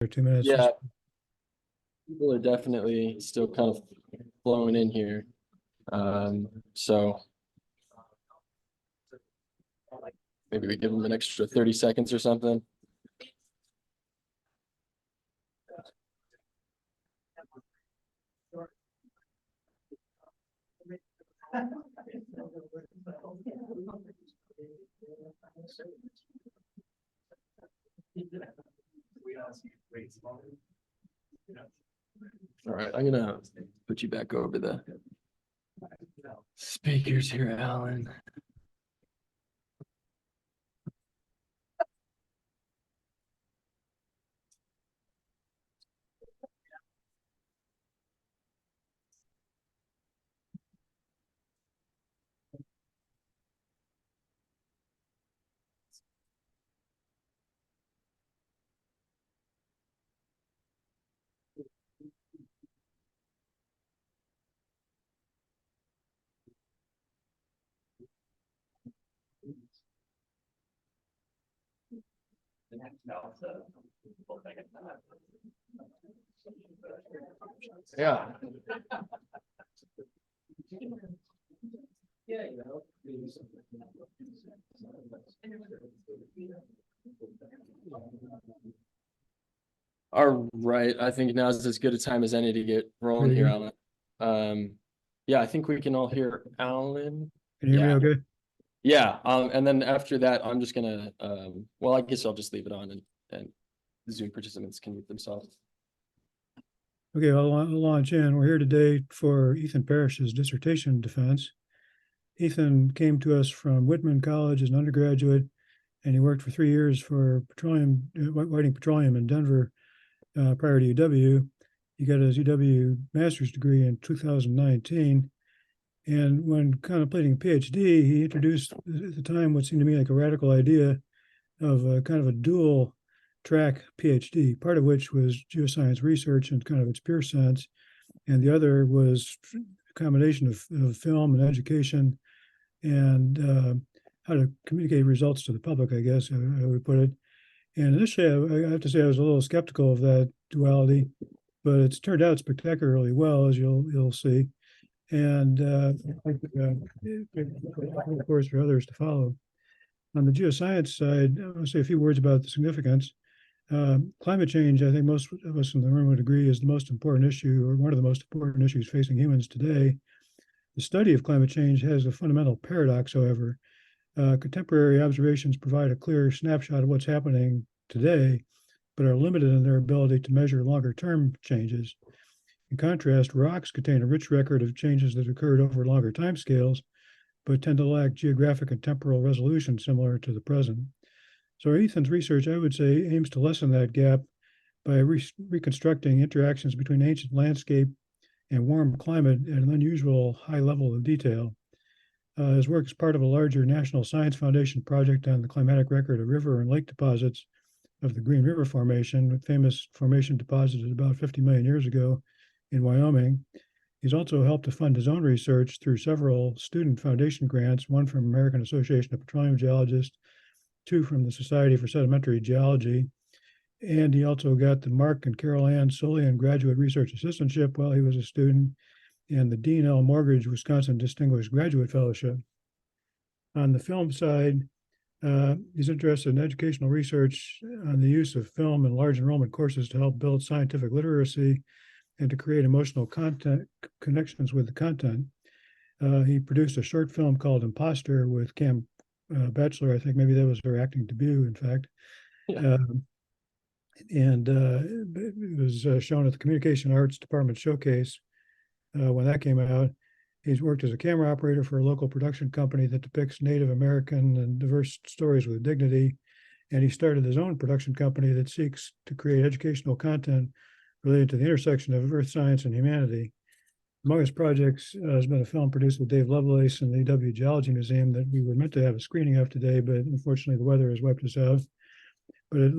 or 2 minutes. Yeah, people are definitely still kind of flowing in here. So maybe we give them an extra 30 seconds or something. All right, I'm gonna put you back over the speakers here, Alan. Yeah. All right, I think now's as good a time as any to get rolling here, Alan. Yeah, I think we can all hear Alan. Can you hear me okay? Yeah, and then after that, I'm just gonna, well, I guess I'll just leave it on and the Zoom participants can mute themselves. Okay, I'll launch in. We're here today for Ethan Parrish's dissertation defense. Ethan came to us from Whitman College as an undergraduate, and he worked for 3 years for Whiting Petroleum in Denver prior to UW. He got his UW master's degree in 2019. And when contemplating a PhD, he introduced at the time what seemed to me like a radical idea of a kind of a dual track PhD, part of which was geoscience research in kind of its pure sense, and the other was a combination of film and education and how to communicate results to the public, I guess I would put it. And initially, I have to say I was a little skeptical of that duality, but it's turned out spectacularly well, as you'll see. And of course, for others to follow. On the geoscience side, I want to say a few words about the significance. Climate change, I think most of us in the room would agree, is the most important issue, or one of the most important issues facing humans today. The study of climate change has a fundamental paradox, however. Contemporary observations provide a clear snapshot of what's happening today, but are limited in their ability to measure longer-term changes. In contrast, rocks contain a rich record of changes that occurred over longer timescales, but tend to lack geographic and temporal resolution similar to the present. So Ethan's research, I would say, aims to lessen that gap by reconstructing interactions between ancient landscape and warm climate at an unusual high level of detail. His work is part of a larger National Science Foundation project on the climatic record of river and lake deposits of the Green River Formation, a famous formation deposited about 50 million years ago in Wyoming. He's also helped to fund his own research through several student foundation grants, one from American Association of Petroleum Geologists, 2 from the Society for Sedimentary Geology. And he also got the Mark and Carol Ann Solian Graduate Research Assistantship while he was a student, and the Dean L. Morgridge Wisconsin Distinguished Graduate Fellowship. On the film side, he's interested in educational research on the use of film in large enrollment courses to help build scientific literacy and to create emotional content connections with the content. He produced a short film called Imposter with Cam Batchelor. I think maybe that was her acting debut, in fact. Yeah. It was shown at the Communication Arts Department Showcase when that came out. He's worked as a camera operator for a local production company that depicts Native American and diverse stories with dignity. And he started his own production company that seeks to create educational content related to the intersection of earth science and humanity. Among his projects has been a film produced with Dave Lovelace in the UW Geology Museum that we were meant to have a screening of today, but unfortunately the weather has wiped us out. But it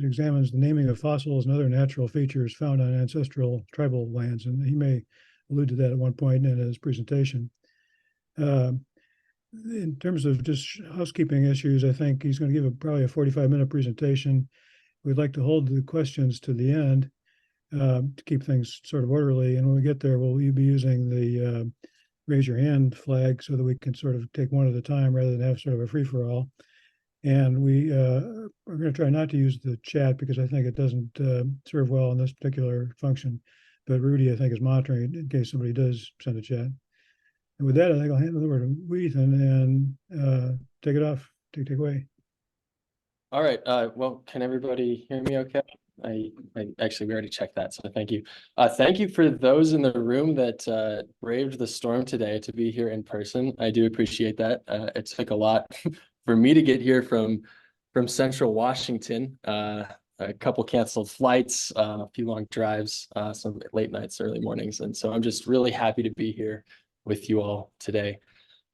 examines the naming of fossils and other natural features found on ancestral tribal lands, and he may allude to that at one point in his presentation. In terms of just housekeeping issues, I think he's going to give probably a 45-minute presentation, we'd like to hold the questions to the end to keep things sort of orderly. And when we get there, we'll be using the raise your hand flag so that we can sort of take one at a time rather than have sort of a free for all. And we are going to try not to use the chat because I think it doesn't serve well in this particular function. But Rudy, I think, is monitoring it in case somebody does send a chat. And with that, I think I'll hand it over to Ethan and take it off. Take away. All right. Well, can everybody hear me okay? I actually, we already checked that, so thank you. Thank you for those in the room that braved the storm today to be here in person. I do appreciate that. It took a lot for me to get here from Central Washington. A couple canceled flights, a few long drives, some late nights, early mornings. And so I'm just really happy to be here with you all today.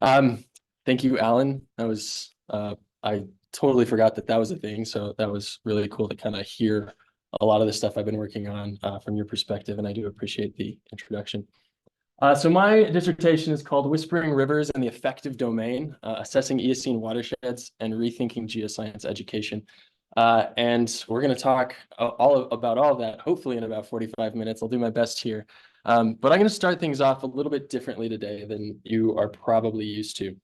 Thank you, Alan. That was, I totally forgot that was a thing. So that was really cool to kind of hear a lot of the stuff I've been working on from your perspective. And I do appreciate the introduction. So my dissertation is called Whispering Rivers and the Effective Domain, Assessing Eocene Watersheds and Rethinking Geoscience Education. And we're going to talk about all of that, hopefully in about 45 minutes. I'll do my best here. But I'm going to start things off a little bit differently today than you are probably used to.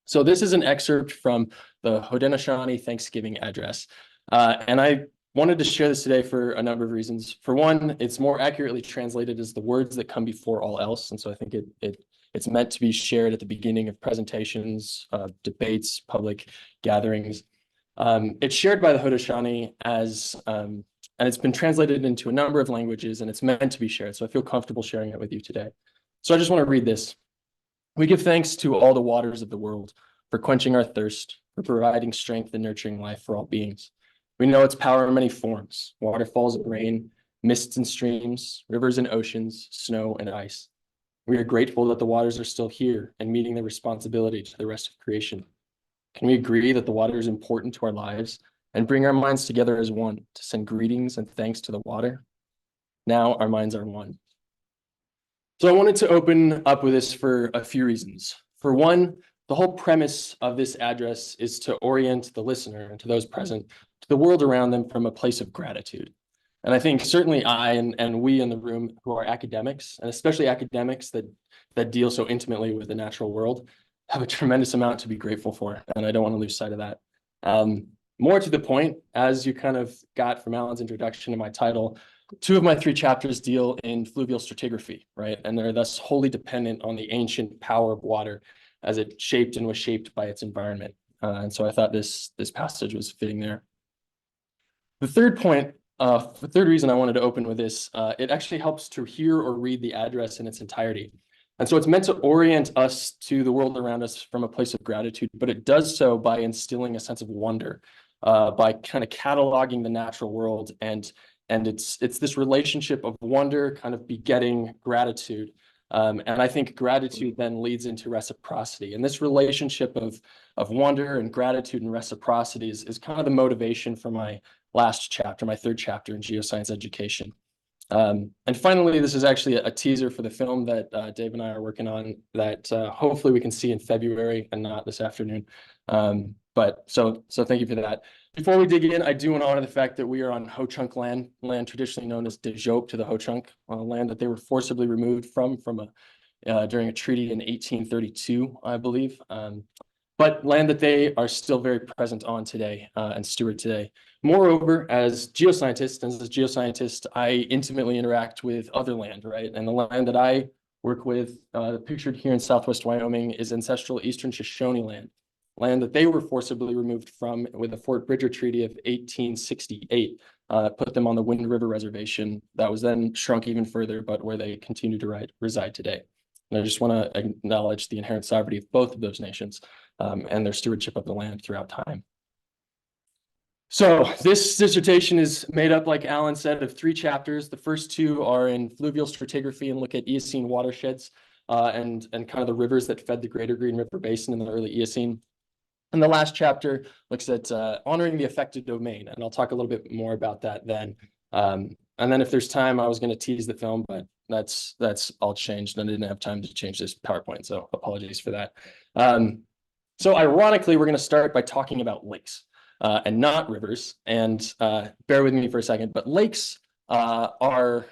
So this is an excerpt from the Haudenosaunee Thanksgiving address. And I wanted to share this today for a number of reasons. For one, it's more accurately translated as the words that come before all else. And so I think it's meant to be shared at the beginning of presentations, debates, public gatherings. It's shared by the Haudenosaunee as, and it's been translated into a number of languages, and it's meant to be shared. So I feel comfortable sharing it with you today. So I just want to read this. We give thanks to all the waters of the world for quenching our thirst, for providing strength and nurturing life for all beings. We know its power in many forms: waterfalls and rain, mists and streams, rivers and oceans, snow and ice. We are grateful that the waters are still here and meeting their responsibility to the rest of creation. Can we agree that the water is important to our lives and bring our minds together as one to send greetings and thanks to the water? Now our minds are one. So I wanted to open up with this for a few reasons. For one, the whole premise of this address is to orient the listener and to those present to the world around them from a place of gratitude. And I think certainly I and we in the room who are academics, and especially academics that deal so intimately with the natural world, have a tremendous amount to be grateful for. And I don't want to lose sight of that. More to the point, as you kind of got from Alan's introduction to my title, 2 of my 3 chapters deal in fluvial stratigraphy, right? And they're thus wholly dependent on the ancient power of water as it shaped and was shaped by its environment. And so I thought this passage was fitting there. The third point, the third reason I wanted to open with this, it actually helps to hear or read the address in its entirety. And so it's meant to orient us to the world around us from a place of gratitude, but it does so by instilling a sense of wonder, by kind of cataloging the natural world. And it's this relationship of wonder kind of begetting gratitude. And I think gratitude then leads into reciprocity. And this relationship of wonder and gratitude and reciprocity is kind of the motivation for my last chapter, my 3rd chapter in geoscience education. And finally, this is actually a teaser for the film that Dave and I are working on that hopefully we can see in February and not this afternoon. But so thank you for that. Before we dig in, I do want to honor the fact that we are on Ho-Chunk land traditionally known as Dejope to the Ho-Chunk, land that they were forcibly removed from during a treaty in 1832, I believe. But land that they are still very present on today and steward today. Moreover, as geoscientist, I intimately interact with other land, right? And the land that I work with, pictured here in Southwest Wyoming, is ancestral Eastern Shoshone land that they were forcibly removed from with the Fort Bridger Treaty of 1868, put them on the Wind River Reservation that was then shrunk even further, but where they continue to reside today. And I just want to acknowledge the inherent sovereignty of both of those nations and their stewardship of the land throughout time. So this dissertation is made up, like Alan said, of 3 chapters. The first 2 are in fluvial stratigraphy and look at Eocene watersheds and kind of the rivers that fed the Greater Green River Basin in the early Eocene. And the last chapter looks at honoring the effective domain, and I'll talk a little bit more about that then. And then if there's time, I was going to tease the film, but that's all changed, and I didn't have time to change this PowerPoint, so apologies for that. So ironically, we're going to start by talking about lakes. and not rivers. And bear with me for a second, but lakes are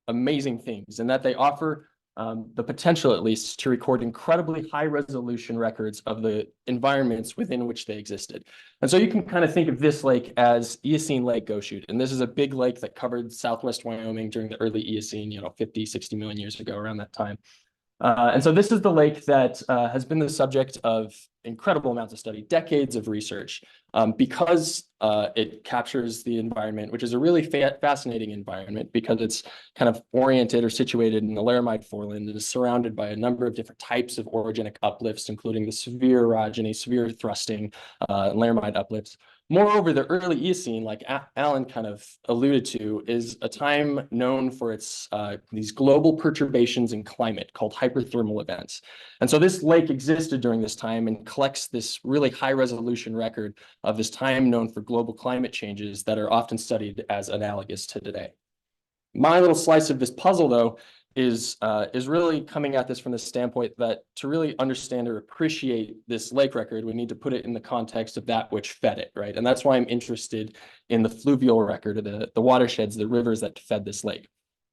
amazing things in that they offer the potential, at least, to record incredibly high resolution records of the environments within which they existed. And so you can kind of think of this lake as Eocene Lake Gosiute. And this is a big lake that covered southwest Wyoming during the early Eocene, 50, 60 million years ago, around that time. And so this is the lake that has been the subject of incredible amounts of study, decades of research, because it captures the environment, which is a really fascinating environment because it's kind of oriented or situated in the Laramide foreland and is surrounded by a number of different types of orogenic uplifts, including the severe orogeny, severe thrusting, Laramide uplifts. Moreover, the early Eocene, like Alan kind of alluded to, is a time known for its these global perturbations in climate called hyperthermal events. And so this lake existed during this time and collects this really high resolution record of this time known for global climate changes that are often studied as analogous to today. My little slice of this puzzle, though, is really coming at this from the standpoint that to really understand or appreciate this lake record, we need to put it in the context of that which fed it, right? And that's why I'm interested in the fluvial record, or the watersheds, the rivers that fed this lake.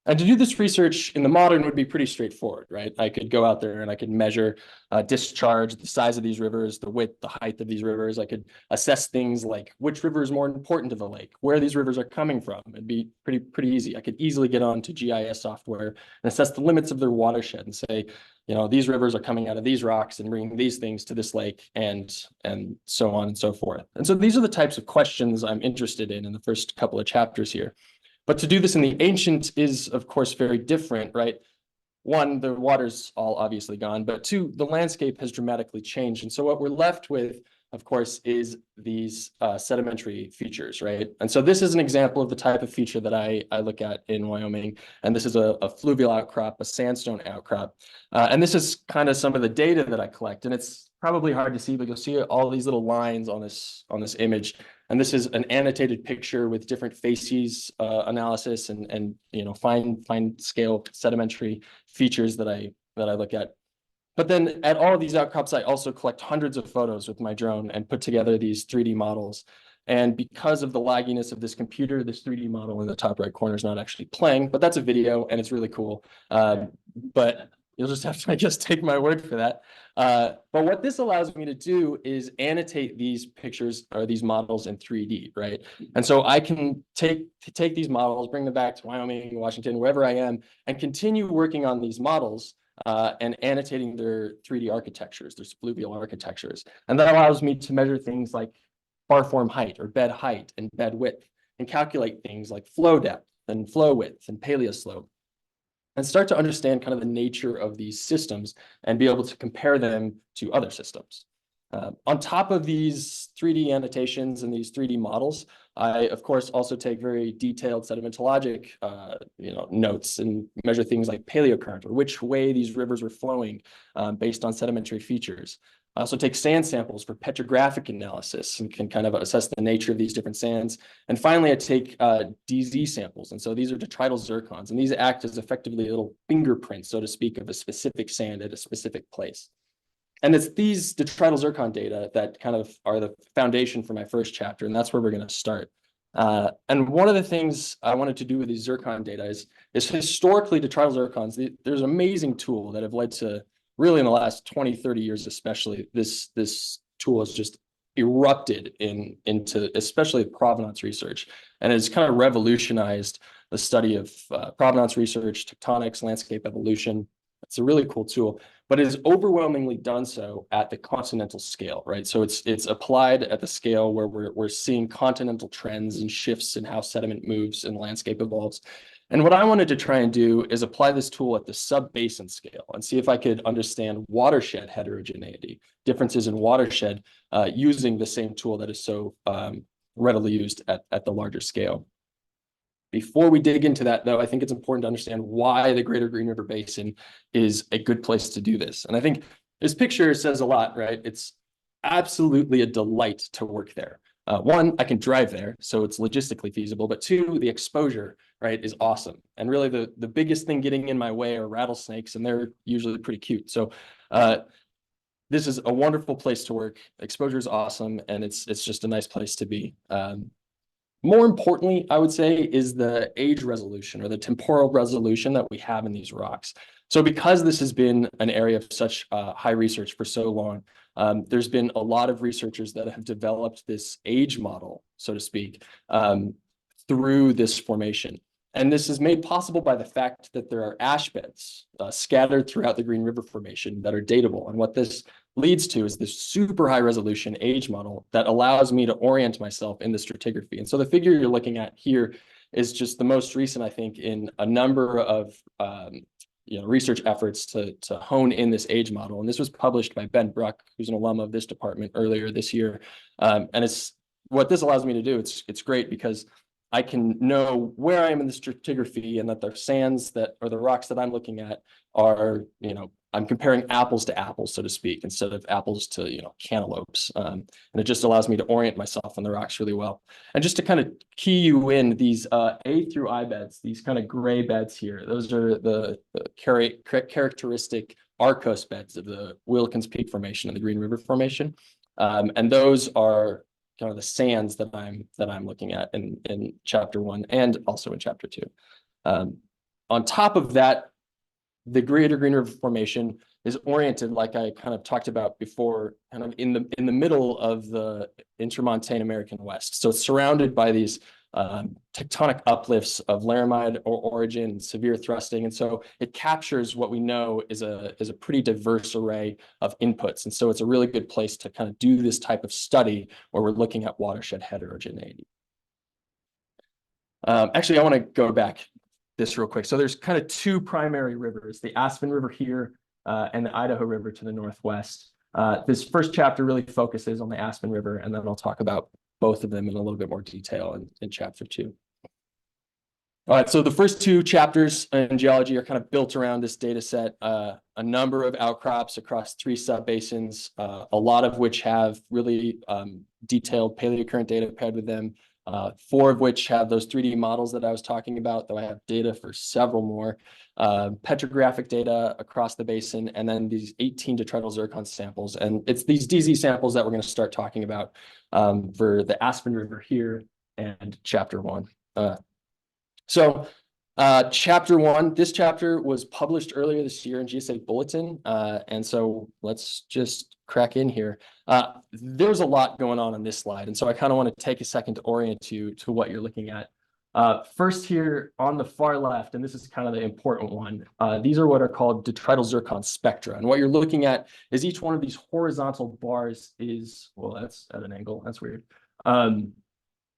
And to do this research in the modern would be pretty straightforward, right? I could go out there and I could measure discharge, the size of these rivers, the width, the height of these rivers. I could assess things like which river is more important to the lake, where these rivers are coming from. It'd be pretty easy. I could easily get onto GIS software and assess the limits of their watershed and say, these rivers are coming out of these rocks and bringing these things to this lake, and so on and so forth. And so these are the types of questions I'm interested in the first couple of chapters here. But to do this in the ancient is, of course, very different, right? One, the water's all obviously gone, but two, the landscape has dramatically changed. And so what we're left with, of course, is these sedimentary features, right? And so this is an example of the type of feature that I look at in Wyoming. And this is a fluvial outcrop, a sandstone outcrop. And this is kind of some of the data that I collect. And it's probably hard to see, but you'll see all these little lines on this image. And this is an annotated picture with different facies analysis and fine scale sedimentary features that I look at. But then at all of these outcrops, I also collect hundreds of photos with my drone and put together these 3D models. And because of the lagginess of this computer, this 3D model in the top right corner is not actually playing, but that's a video and it's really cool. But you'll just have to, I guess, take my word for that. But what this allows me to do is annotate these pictures or these models in 3D, right? And so I can take these models, bring them back to Wyoming, Washington, wherever I am, and continue working on these models and annotating their 3D architectures, their fluvial architectures. And that allows me to measure things like bar form height or bed height and bed width, and calculate things like flow depth and flow width and paleoslope, and start to understand kind of the nature of these systems and be able to compare them to other systems. On top of these 3D annotations and these 3D models, I, of course, also take very detailed sedimentologic notes and measure things like paleocurrent, or which way these rivers were flowing based on sedimentary features. I also take sand samples for petrographic analysis and can kind of assess the nature of these different sands. And finally, I take DZ samples. And so these are detrital zircons, and these act as effectively little fingerprints, so to speak, of a specific sand at a specific place. And it's these detrital zircon data that kind of are the foundation for my first chapter, and that's where we're going to start. And one of the things I wanted to do with these zircon data is historically detrital zircons, there's an amazing tool that have led to, really in the last 20, 30 years especially, this tool has just erupted into especially provenance research, and has kind of revolutionized the study of provenance research, tectonics, landscape evolution. It's a really cool tool, but it is overwhelmingly done so at the continental scale, right? So it's applied at the scale where we're seeing continental trends and shifts in how sediment moves and the landscape evolves. And what I wanted to try and do is apply this tool at the sub-basin scale and see if I could understand watershed heterogeneity, differences in watershed using the same tool that is so readily used at the larger scale. Before we dig into that, though, I think it's important to understand why the Greater Green River Basin is a good place to do this. And I think this picture says a lot, right? It's absolutely a delight to work there. One, I can drive there, so it's logistically feasible. But two, the exposure, right, is awesome. And really the biggest thing getting in my way are rattlesnakes, and they're usually pretty cute. So this is a wonderful place to work. Exposure is awesome, and it's just a nice place to be. More importantly, I would say, is the age resolution or the temporal resolution that we have in these rocks. So because this has been an area of such high research for so long, there's been a lot of researchers that have developed this age model, so to speak, through this formation. And this is made possible by the fact that there are ash beds scattered throughout the Green River Formation that are datable. And what this leads to is this super high resolution age model that allows me to orient myself in the stratigraphy. And so the figure you're looking at here is just the most recent, I think, in a number of research efforts to hone in this age model. And this was published by Ben Bruck, who's an alum of this department, earlier this year. And it's what this allows me to do. It's great because I can know where I am in the stratigraphy, and that the sands that, or the rocks that I'm looking at are, I'm comparing apples to apples, so to speak, instead of apples to, cantaloupes. And it just allows me to orient myself on the rocks really well. And just to kind of key you in, these A through I beds, these kind of gray beds here, those are the characteristic Arcos beds of the Wilkins Peak Formation and the Green River Formation. And those are kind of the sands that I'm looking at in chapter 1 and also in chapter 2. On top of that, the Greater Green River Formation is oriented, like I kind of talked about before, kind of in the middle of the intermontane American West. So it's surrounded by these tectonic uplifts of Laramide or origin, severe thrusting. And so it captures what we know is a pretty diverse array of inputs. And so it's a really good place to kind of do this type of study where we're looking at watershed heterogeneity. Actually, I want to go back this real quick. So there's kind of two primary rivers, the Aspen River here and the Idaho River to the northwest. This first chapter really focuses on the Aspen River, and then I'll talk about both of them in a little bit more detail in chapter 2. All right, so the first two chapters in geology are kind of built around this data set, a number of outcrops across 3 subbasins, a lot of which have really detailed paleocurrent data paired with them, 4 of which have those 3D models that I was talking about, though I have data for several more, petrographic data across the basin, and then these 18 detrital zircon samples. And it's these DZ samples that we're going to start talking about for the Aspen River here and chapter 1. So chapter 1, this chapter was published earlier this year in GSA Bulletin. And so let's just crack in here. There's a lot going on this slide. And so I kind of want to take a second to orient you to what you're looking at. First here on the far left, and this is kind of the important one, these are what are called detrital zircon spectra. And what you're looking at is each one of these horizontal bars is, well, that's at an angle, that's weird,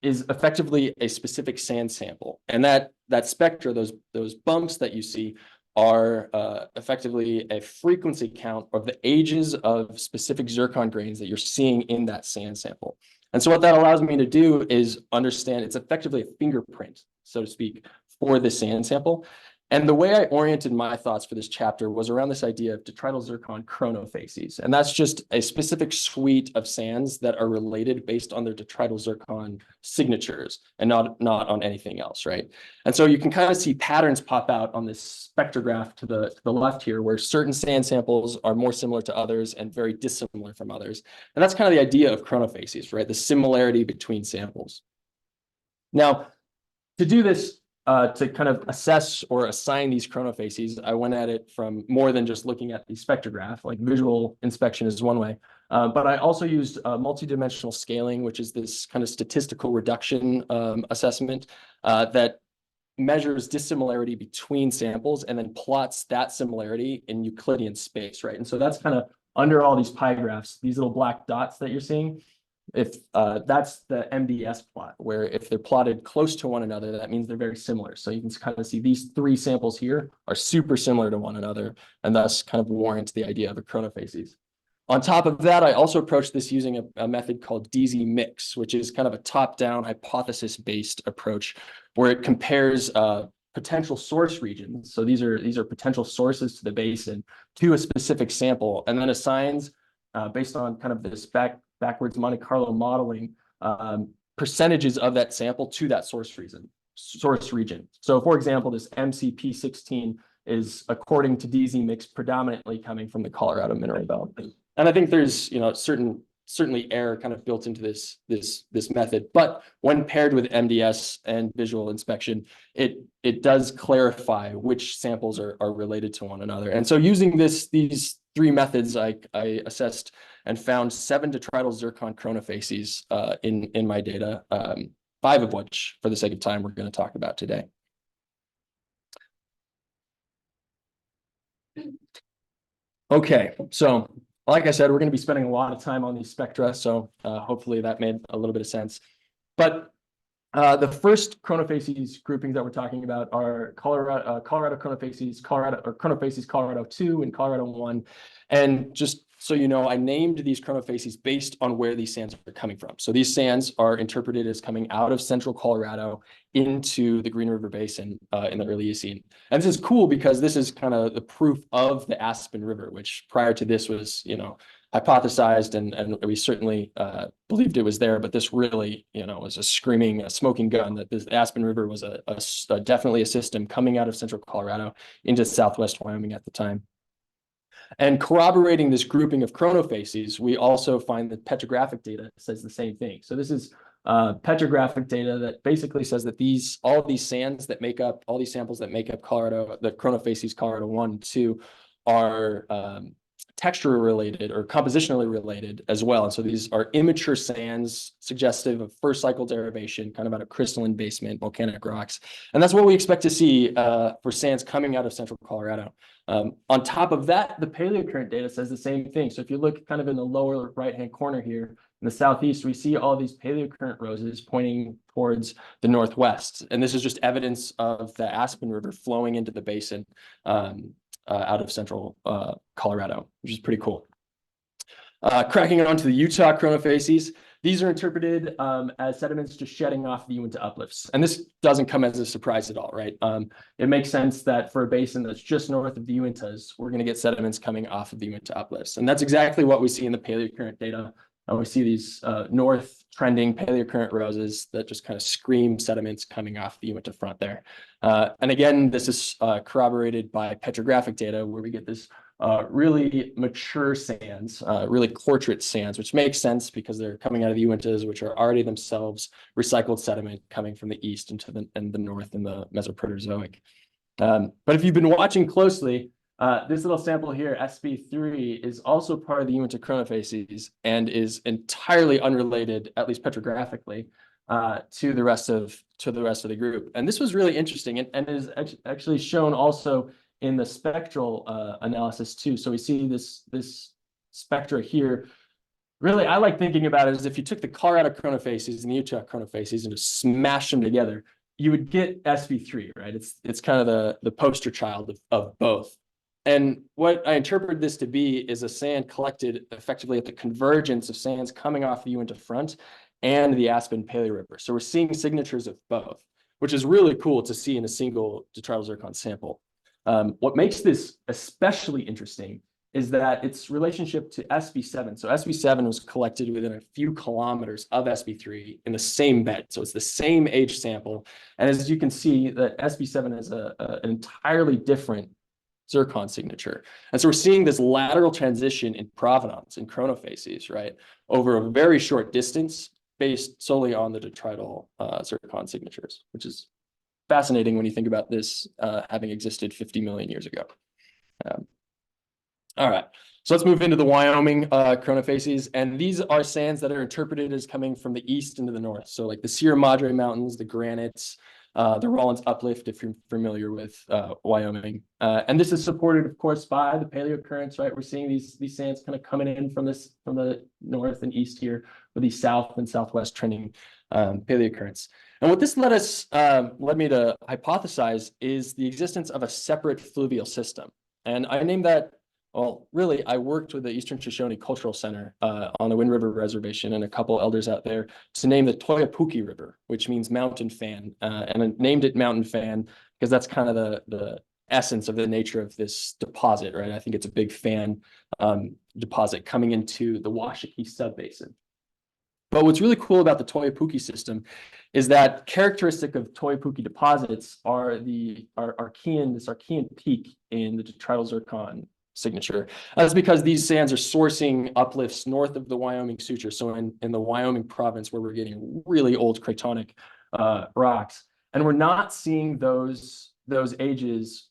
is effectively a specific sand sample. And that spectra, those bumps that you see, are effectively a frequency count of the ages of specific zircon grains that you're seeing in that sand sample. And so what that allows me to do is understand it's effectively a fingerprint, so to speak, for the sand sample. And the way I oriented my thoughts for this chapter was around this idea of detrital zircon chronofacies. And that's just a specific suite of sands that are related based on their detrital zircon signatures and not on anything else, right? And so you can kind of see patterns pop out on this spectrograph to the left here, where certain sand samples are more similar to others and very dissimilar from others. And that's kind of the idea of chronofacies, right? The similarity between samples. Now, to do this, to kind of assess or assign these chronofacies, I went at it from more than just looking at the spectrograph. Like visual inspection is one way, but I also used multidimensional scaling, which is this kind of statistical reduction assessment that measures dissimilarity between samples and then plots that similarity in Euclidean space, right? And so that's kind of under all these pie graphs, these little black dots that you're seeing. If that's the MDS plot, where if they're plotted close to one another, that means they're very similar. So you can kind of see these 3 samples here are super similar to one another, and thus kind of warrants the idea of a chronofacies. On top of that, I also approached this using a method called DZ mix, which is kind of a top-down hypothesis-based approach where it compares potential source regions. So these are potential sources to the basin to a specific sample, and then assigns based on kind of this backwards Monte Carlo modeling, percentages of that sample to that source region. So for example, this MCP16 is, according to DZ mix, predominantly coming from the Colorado mineral belt. And I think there's, certainly error kind of built into this method, but when paired with MDS and visual inspection, it does clarify which samples are related to one another. And so using these three methods, I assessed and found 7 detrital zircon chronofacies in my data, 5 of which, for the sake of time, we're going to talk about today. Okay, so like I said, we're going to be spending a lot of time on these spectra, so hopefully that made a little bit of sense. But the first chronofacies groupings that we're talking about are Colorado chronofacies, Colorado 2 and Colorado 1. And just so you know, I named these chronofacies based on where these sands are coming from. So these sands are interpreted as coming out of central Colorado into the Green River Basin in the early Eocene. And this is cool because this is kind of the proof of the Aspen River, which prior to this was, hypothesized and we certainly believed it was there, but this really, was a smoking gun that this Aspen River was definitely a system coming out of central Colorado into southwest Wyoming at the time. And corroborating this grouping of chronofacies, we also find that petrographic data says the same thing. So this is petrographic data that basically says that all these sands that make up, all these samples that make up Colorado, the chronofacies Colorado 1 and 2 are texture related or compositionally related as well. And so these are immature sands suggestive of first cycle derivation, kind of out of crystalline basement volcanic rocks. And that's what we expect to see for sands coming out of central Colorado. On top of that, the paleocurrent data says the same thing. So if you look kind of in the lower right-hand corner here, in the southeast, we see all these paleocurrent roses pointing towards the northwest. And this is just evidence of the Aspen River flowing into the basin out of central Colorado, which is pretty cool. Cracking it onto the Utah chronofacies, these are interpreted as sediments just shedding off the Uinta uplifts. And this doesn't come as a surprise at all, right? It makes sense that for a basin that's just north of the Uintas, we're going to get sediments coming off of the Uinta uplifts. And that's exactly what we see in the paleocurrent data. We see these north trending paleocurrent roses that just kind of scream sediments coming off the Uinta front there. And again, this is corroborated by petrographic data where we get this really mature sands, really quartzite sands, which makes sense because they're coming out of the Uintas, which are already themselves recycled sediment coming from the east into the north in the Mesoproterozoic. But if you've been watching closely, this little sample here, SB3, is also part of the Uinta chronofacies and is entirely unrelated, at least petrographically, to the rest of the group. And this was really interesting and is actually shown also in the spectral analysis too. So we see this spectra here. Really, I like thinking about it as if you took the Colorado chronofacies and the Utah chronofacies and just smashed them together, you would get SV3, right? It's kind of the poster child of both. And what I interpret this to be is a sand collected effectively at the convergence of sands coming off the Uinta front and the Aspen Paleo River. So we're seeing signatures of both, which is really cool to see in a single detrital zircon sample. What makes this especially interesting is that its relationship to SB7. So SB7 was collected within a few kilometers of SB3 in the same bed. So it's the same age sample. And as you can see, that SB7 has an entirely different zircon signature. And so we're seeing this lateral transition in provenance in chronofacies, right, over a very short distance based solely on the detrital zircon signatures, which is fascinating when you think about this having existed 50 million years ago. All right, so let's move into the Wyoming chronofacies. And these are sands that are interpreted as coming from the east into the north. So like the Sierra Madre Mountains, the granites, the Rawlins Uplift, if you're familiar with Wyoming. And this is supported, of course, by the paleocurrents, right? We're seeing these sands kind of coming in from the north and east here with these south and southwest trending paleocurrents. And what this led me to hypothesize is the existence of a separate fluvial system. And I named that, well, really, I worked with the Eastern Shoshone Cultural Center on the Wind River Reservation and a couple elders out there to name the Toyapookie River, which means mountain fan. And I named it mountain fan because that's kind of the essence of the nature of this deposit, right? I think it's a big fan deposit coming into the Washakie subbasin. But what's really cool about the Toyapookie system is that characteristic of Toyapookie deposits are this Archean peak in the detrital zircon signature. That's because these sands are sourcing uplifts north of the Wyoming suture. So in the Wyoming province, where we're getting really old cratonic rocks, and we're not seeing those ages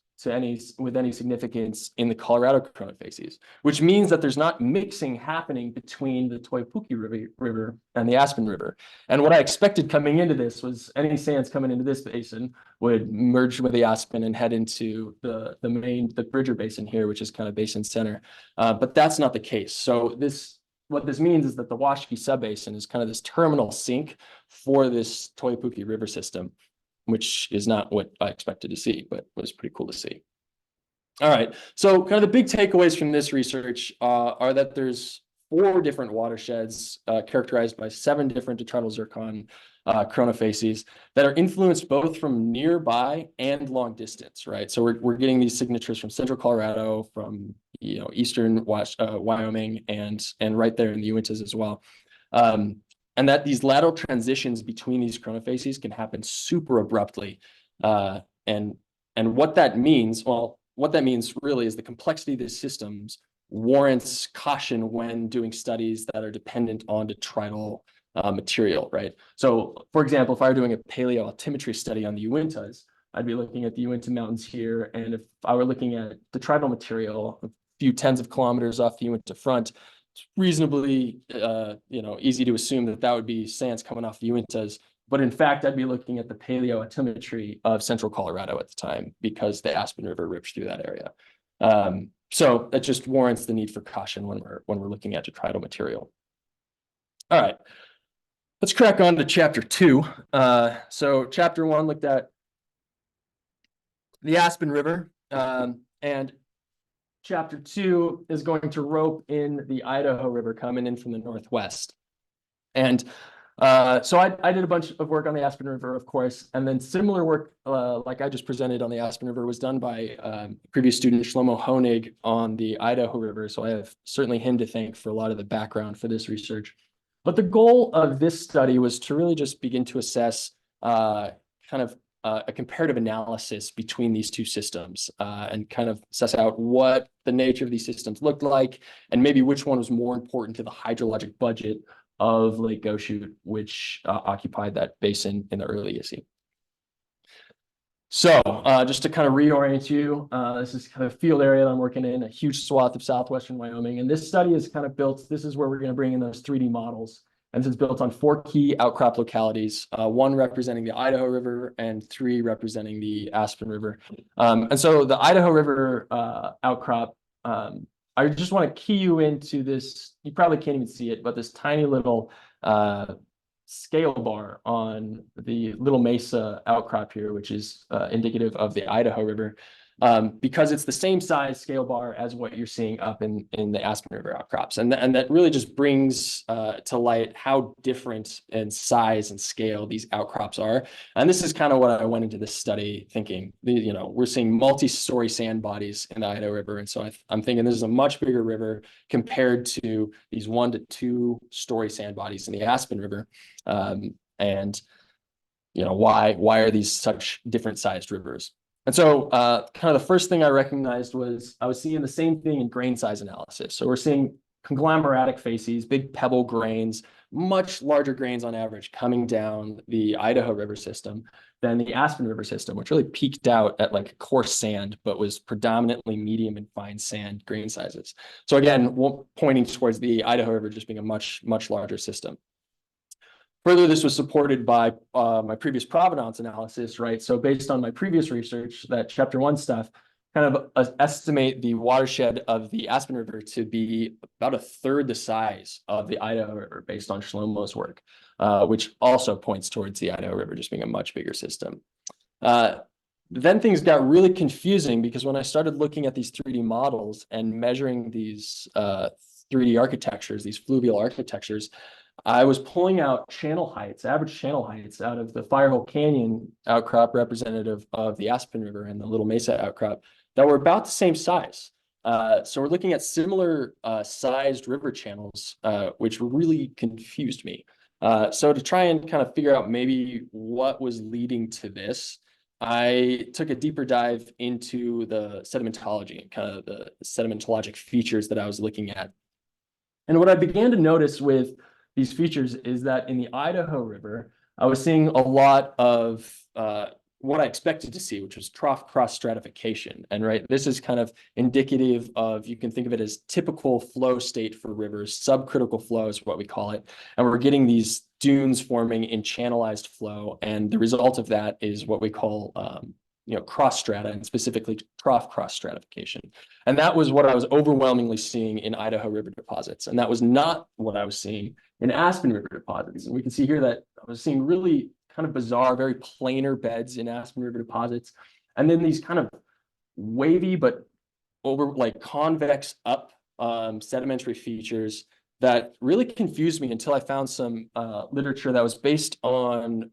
with any significance in the Colorado chronofacies, which means that there's not mixing happening between the Toipuki River and the Aspen River. And what I expected coming into this was any sands coming into this basin would merge with the Aspen and head into the Bridger Basin here, which is kind of basin center. But that's not the case. So what this means is that the Washakie Subbasin is kind of this terminal sink for this Toipuki River system, which is not what I expected to see, but was pretty cool to see. All right, so kind of the big takeaways from this research are that there's 4 different watersheds characterized by 7 different detrital zircon chronofacies that are influenced both from nearby and long distance, right? So we're getting these signatures from central Colorado, from eastern Wyoming, and right there in the Uintas as well. And that these lateral transitions between these chronofacies can happen super abruptly. And what that means, what that means really is the complexity of these systems warrants caution when doing studies that are dependent on detrital material, right? So for example, if I were doing a paleoaltimetry study on the Uintas, I'd be looking at the Uinta Mountains here. And if I were looking at detrital material a few tens of kilometers off the Uinta front, it's reasonably easy to assume that would be sands coming off the Uintas. But in fact, I'd be looking at the paleoaltimetry of central Colorado at the time, because the Aspen River rips through that area. So that just warrants the need for caution when we're looking at detrital material. All right, let's crack on to chapter 2. So chapter 1 looked at the Aspen River, and chapter 2 is going to rope in the Idaho River coming in from the northwest. And so I did a bunch of work on the Aspen River, of course, and then similar work like I just presented on the Aspen River was done by previous student Shlomo Honig on the Idaho River. So I have certainly him to thank for a lot of the background for this research. But the goal of this study was to really just begin to assess kind of a comparative analysis between these two systems and kind of assess out what the nature of these systems looked like, and maybe which one was more important to the hydrologic budget of Lake Gosiute, which occupied that basin in the early Eocene. So just to kind of reorient you, this is kind of a field area that I'm working in, a huge swath of southwestern Wyoming. And this study is kind of built, this is where we're going to bring in those 3D models. And this is built on 4 key outcrop localities, 1 representing the Idaho River and 3 representing the Aspen River. And so the Idaho River outcrop, I just want to key you into this. You probably can't even see it, but this tiny little scale bar on the Little Mesa outcrop here, which is indicative of the Idaho River, because it's the same size scale bar as what you're seeing up in the Aspen River outcrops. And that really just brings to light how different in size and scale these outcrops are. And this is kind of what I went into this study thinking. We're seeing multi-story sand bodies in the Idaho River. And so I'm thinking this is a much bigger river compared to these 1 to 2 story sand bodies in the Aspen River. And why are these such different sized rivers? And so kind of the first thing I recognized was I was seeing the same thing in grain size analysis. So we're seeing conglomeratic facies, big pebble grains, much larger grains on average coming down the Idaho River system than the Aspen River system, which really peaked out at like coarse sand, but was predominantly medium and fine sand grain sizes. So again, pointing towards the Idaho River just being a much, much larger system. Further, this was supported by my previous provenance analysis, right? So based on my previous research, that chapter 1 stuff, kind of estimate the watershed of the Aspen River to be about 1/3 the size of the Idaho River based on Shlomo's work, which also points towards the Idaho River just being a much bigger system. Then things got really confusing because when I started looking at these 3D models and measuring these 3D architectures, these fluvial architectures, I was pulling out channel heights, average channel heights out of the Firehole Canyon outcrop representative of the Aspen River and the Little Mesa outcrop that were about the same size. So we're looking at similar sized river channels, which really confused me. So to try and kind of figure out maybe what was leading to this, I took a deeper dive into the sedimentology and kind of the sedimentologic features that I was looking at. And what I began to notice with these features is that in the Idaho River, I was seeing a lot of what I expected to see, which was trough cross stratification. And right, this is kind of indicative of, you can think of it as typical flow state for rivers. Subcritical flow is what we call it. And we're getting these dunes forming in channelized flow. And the result of that is what we call cross strata, and specifically trough cross stratification. And that was what I was overwhelmingly seeing in Idaho River deposits. And that was not what I was seeing in Aspen River deposits. And we can see here that I was seeing really kind of bizarre, very planar beds in Aspen River deposits. And then these kind of wavy, but over like convex up sedimentary features that really confused me until I found some literature that was based on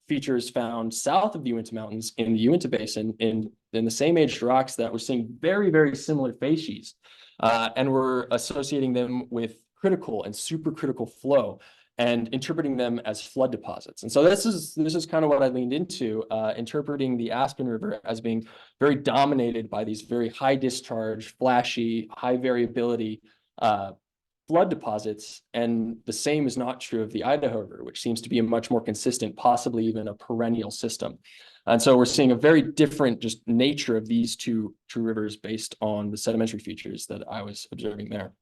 features found south of the Uinta Mountains in the Uinta Basin in the same aged rocks that were seeing very, very similar facies, and we're associating them with critical and supercritical flow and interpreting them as flood deposits. And so this is kind of what I leaned into, interpreting the Aspen River as being very dominated by these very high discharge, flashy, high variability flood deposits. And the same is not true of the Idaho River, which seems to be a much more consistent, possibly even a perennial system. And so we're seeing a very different just nature of these two rivers based on the sedimentary features that I was observing there.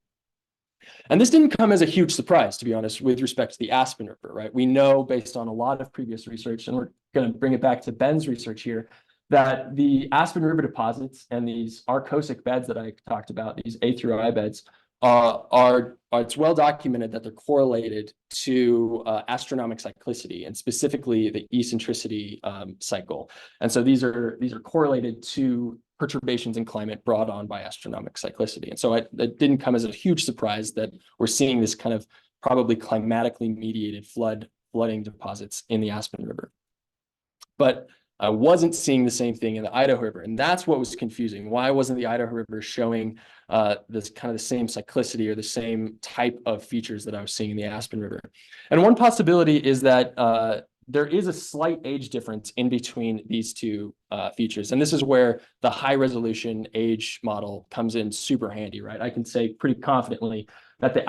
And this didn't come as a huge surprise, to be honest, with respect to the Aspen River, right? We know based on a lot of previous research, and we're going to bring it back to Ben's research here, that the Aspen River deposits and these arcosic beds that I talked about, these A through I beds, it's well documented that they're correlated to astronomic cyclicity, and specifically the eccentricity cycle. And so these are correlated to perturbations in climate brought on by astronomic cyclicity. And so it didn't come as a huge surprise that we're seeing this kind of probably climatically mediated flooding deposits in the Aspen River. But I wasn't seeing the same thing in the Idaho River, and that's what was confusing. Why wasn't the Idaho River showing this kind of the same cyclicity or the same type of features that I was seeing in the Aspen River? And one possibility is that there is a slight age difference in between these two features. And this is where the high resolution age model comes in super handy, right? I can say pretty confidently that the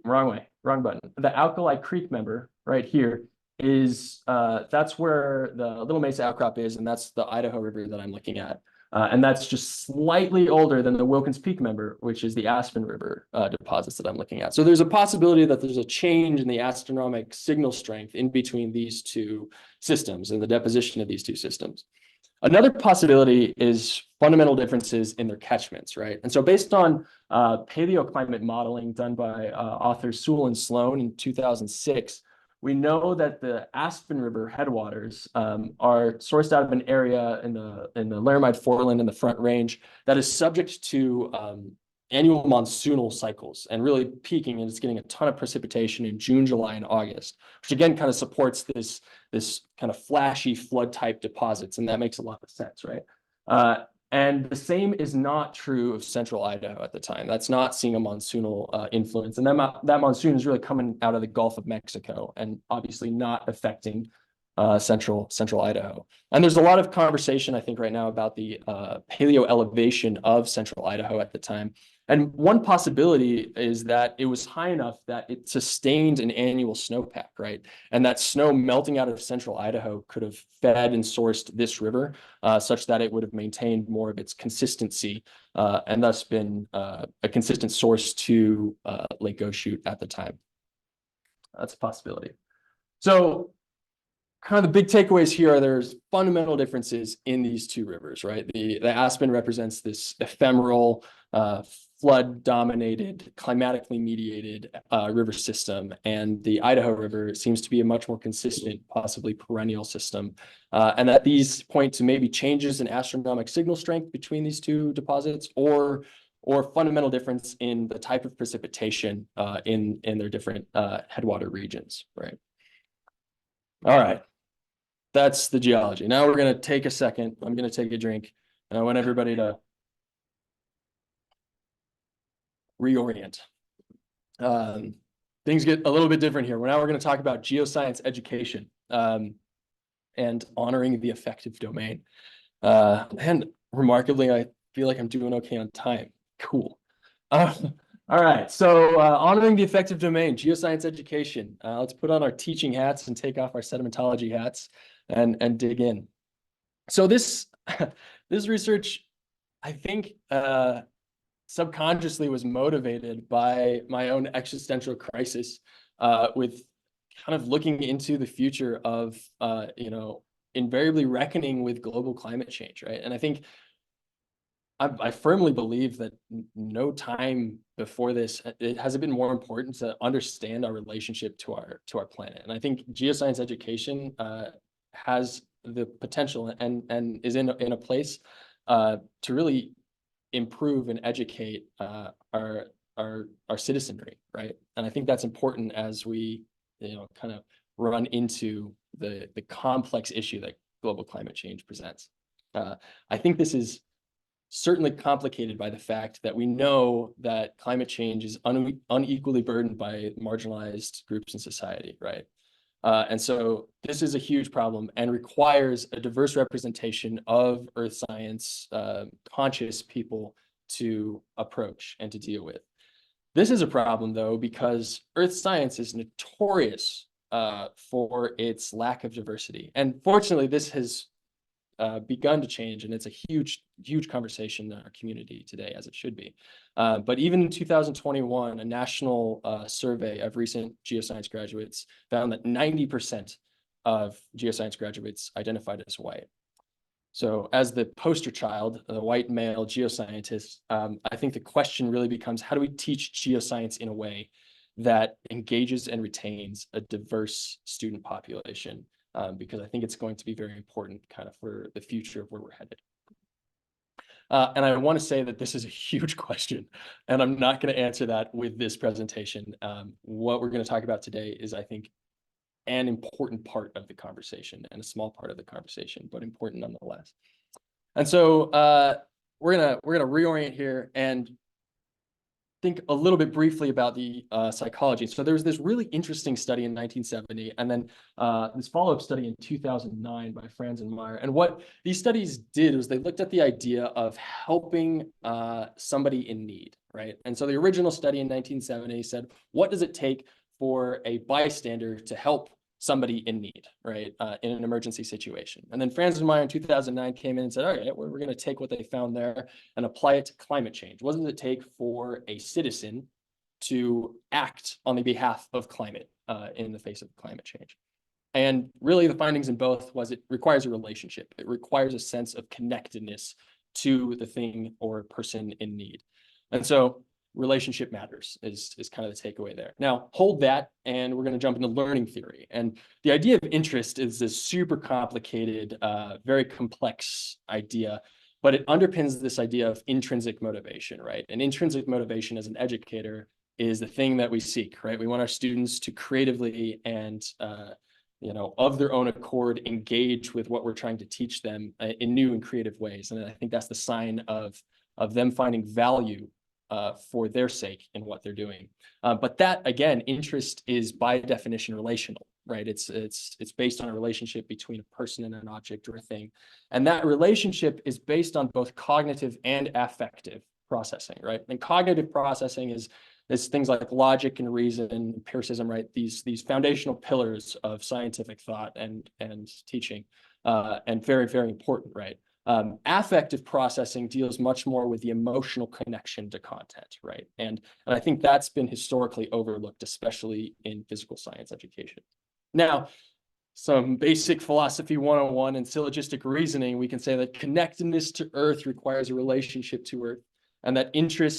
wrong button. The Alkali Creek member right here is that's where the Little Mesa outcrop is, and that's the Idaho River that I'm looking at. And that's just slightly older than the Wilkins Peak member, which is the Aspen River deposits that I'm looking at. So there's a possibility that there's a change in the astronomic signal strength in between these two systems and the deposition of these two systems. Another possibility is fundamental differences in their catchments, right? And so based on paleoclimate modeling done by authors Sewell and Sloan in 2006, we know that the Aspen River headwaters are sourced out of an area in the Laramide foreland in the Front Range that is subject to annual monsoonal cycles and really peaking, and it's getting a ton of precipitation in June, July, and August, which again kind of supports this kind of flashy flood type deposits, and that makes a lot of sense, right? And the same is not true of central Idaho at the time. That's not seeing a monsoonal influence. And that monsoon is really coming out of the Gulf of Mexico and obviously not affecting central Idaho. And there's a lot of conversation, I think, right now about the paleo elevation of central Idaho at the time. And one possibility is that it was high enough that it sustained an annual snowpack, right? And that snow melting out of central Idaho could have fed and sourced this river such that it would have maintained more of its consistency and thus been a consistent source to Lake Gosiute at the time. That's a possibility. So kind of the big takeaways here are there's fundamental differences in these two rivers, right? The Aspen represents this ephemeral, flood-dominated, climatically mediated river system, and the Idaho River seems to be a much more consistent, possibly perennial system, and that these point to maybe changes in astronomic signal strength between these two deposits, or fundamental difference in the type of precipitation in their different headwater regions, right? All right. That's the geology. Now we're going to take a second. I'm going to take a drink, and I want everybody to reorient. Things get a little bit different here. Now we're going to talk about geoscience education. and honoring the effective domain. And remarkably, I feel like I'm doing okay on time. Cool. All right, so honoring the effective domain, geoscience education. Let's put on our teaching hats and take off our sedimentology hats and dig in. So this this research, I think, subconsciously was motivated by my own existential crisis, with kind of looking into the future of, invariably reckoning with global climate change, right? And I think I firmly believe that no time before this it has been more important to understand our relationship to our planet. And I think geoscience education has the potential and is in a place to really improve and educate our citizenry, right? And I think that's important as we kind of run into the complex issue that global climate change presents. I think this is certainly complicated by the fact that we know that climate change is unequally burdened by marginalized groups in society, right? And so this is a huge problem and requires a diverse representation of earth science conscious people to approach and to deal with. This is a problem, though, because earth science is notorious for its lack of diversity. And fortunately, this has begun to change, and it's a huge conversation in our community today, as it should be. But even in 2021, a national survey of recent geoscience graduates found that 90% of geoscience graduates identified as white. So as the poster child, the white male geoscientist, I think the question really becomes, how do we teach geoscience in a way that engages and retains a diverse student population? Because I think it's going to be very important kind of for the future of where we're headed. And I want to say that this is a huge question, and I'm not going to answer that with this presentation. What we're going to talk about today is, I think, an important part of the conversation and a small part of the conversation, but important nonetheless. And so we're gonna reorient here and think a little bit briefly about the psychology. So there was this really interesting study in 1970, and then this follow-up study in 2009 by Franz and Meyer. And what these studies did was they looked at the idea of helping somebody in need, right? And so the original study in 1970 said, what does it take for a bystander to help somebody in need, right, in an emergency situation? And then Franz and Meyer in 2009 came in and said, all right, we're going to take what they found there and apply it to climate change. What does it take for a citizen to act on the behalf of climate in the face of climate change? And really the findings in both was it requires a relationship. It requires a sense of connectedness to the thing or person in need. And so relationship matters is kind of the takeaway there. Now, hold that, and we're going to jump into learning theory. And the idea of interest is this super complicated, very complex idea, but it underpins this idea of intrinsic motivation, right? And intrinsic motivation as an educator is the thing that we seek, right? We want our students to creatively and of their own accord engage with what we're trying to teach them in new and creative ways. And I think that's the sign of them finding value for their sake in what they're doing. But that, again, interest is by definition relational, right? It's based on a relationship between a person and an object or a thing. And that relationship is based on both cognitive and affective processing, right? And cognitive processing is things like logic and reason and empiricism, right? These foundational pillars of scientific thought and teaching, and very, very important, right? Affective processing deals much more with the emotional connection to content, right? And I think that's been historically overlooked, especially in physical science education. Now, some basic philosophy 101 and syllogistic reasoning, we can say that connectedness to Earth requires a relationship to Earth, and that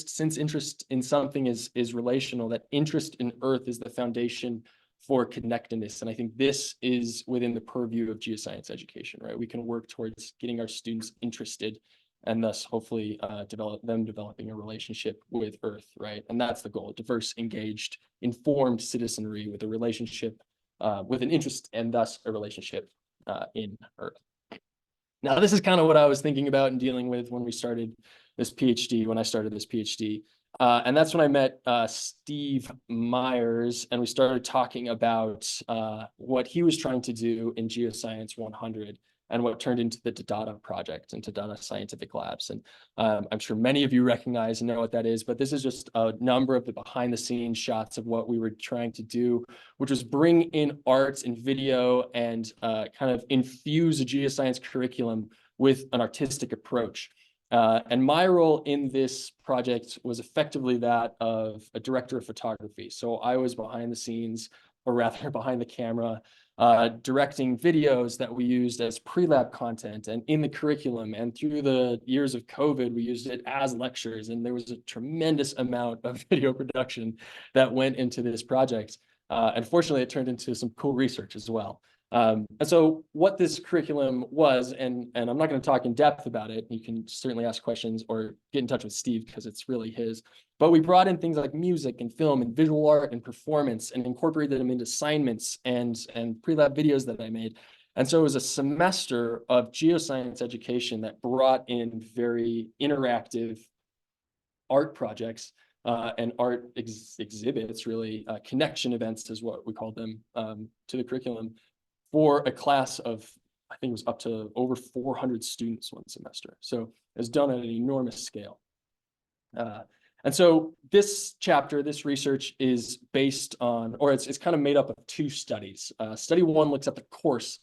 since interest in something is relational, that interest in Earth is the foundation for connectedness. And I think this is within the purview of geoscience education, right? We can work towards getting our students interested and thus hopefully developing a relationship with Earth, right? And that's the goal: diverse, engaged, informed citizenry with a relationship, with an interest and thus a relationship in Earth. Now, this is kind of what I was thinking about and dealing with when we started this PhD, when I started this PhD. And that's when I met Steve Myers, and we started talking about what he was trying to do in Geoscience 100 and what turned into the Data project, into Data Scientific Labs. And I'm sure many of you recognize and know what that is, but this is just a number of the behind the scenes shots of what we were trying to do, which was bring in art and video and kind of infuse a geoscience curriculum with an artistic approach. And my role in this project was effectively that of a director of photography. So I was behind the scenes, or rather behind the camera, directing videos that we used as pre-lab content and in the curriculum. And through the years of COVID, we used it as lectures. And there was a tremendous amount of video production that went into this project. And fortunately, it turned into some cool research as well. And so what this curriculum was, and I'm not going to talk in depth about it, you can certainly ask questions or get in touch with Steve because it's really his, but we brought in things like music and film and visual art and performance and incorporated them into assignments and pre-lab videos that I made. And so it was a semester of geoscience education that brought in very interactive art projects and art exhibits, really, connection events is what we called them, to the curriculum, for a class of, I think it was up to over 400 students one semester. So it was done at an enormous scale. And so this chapter, this research is based on, or it's kind of made up of two studies. Study one looks at the course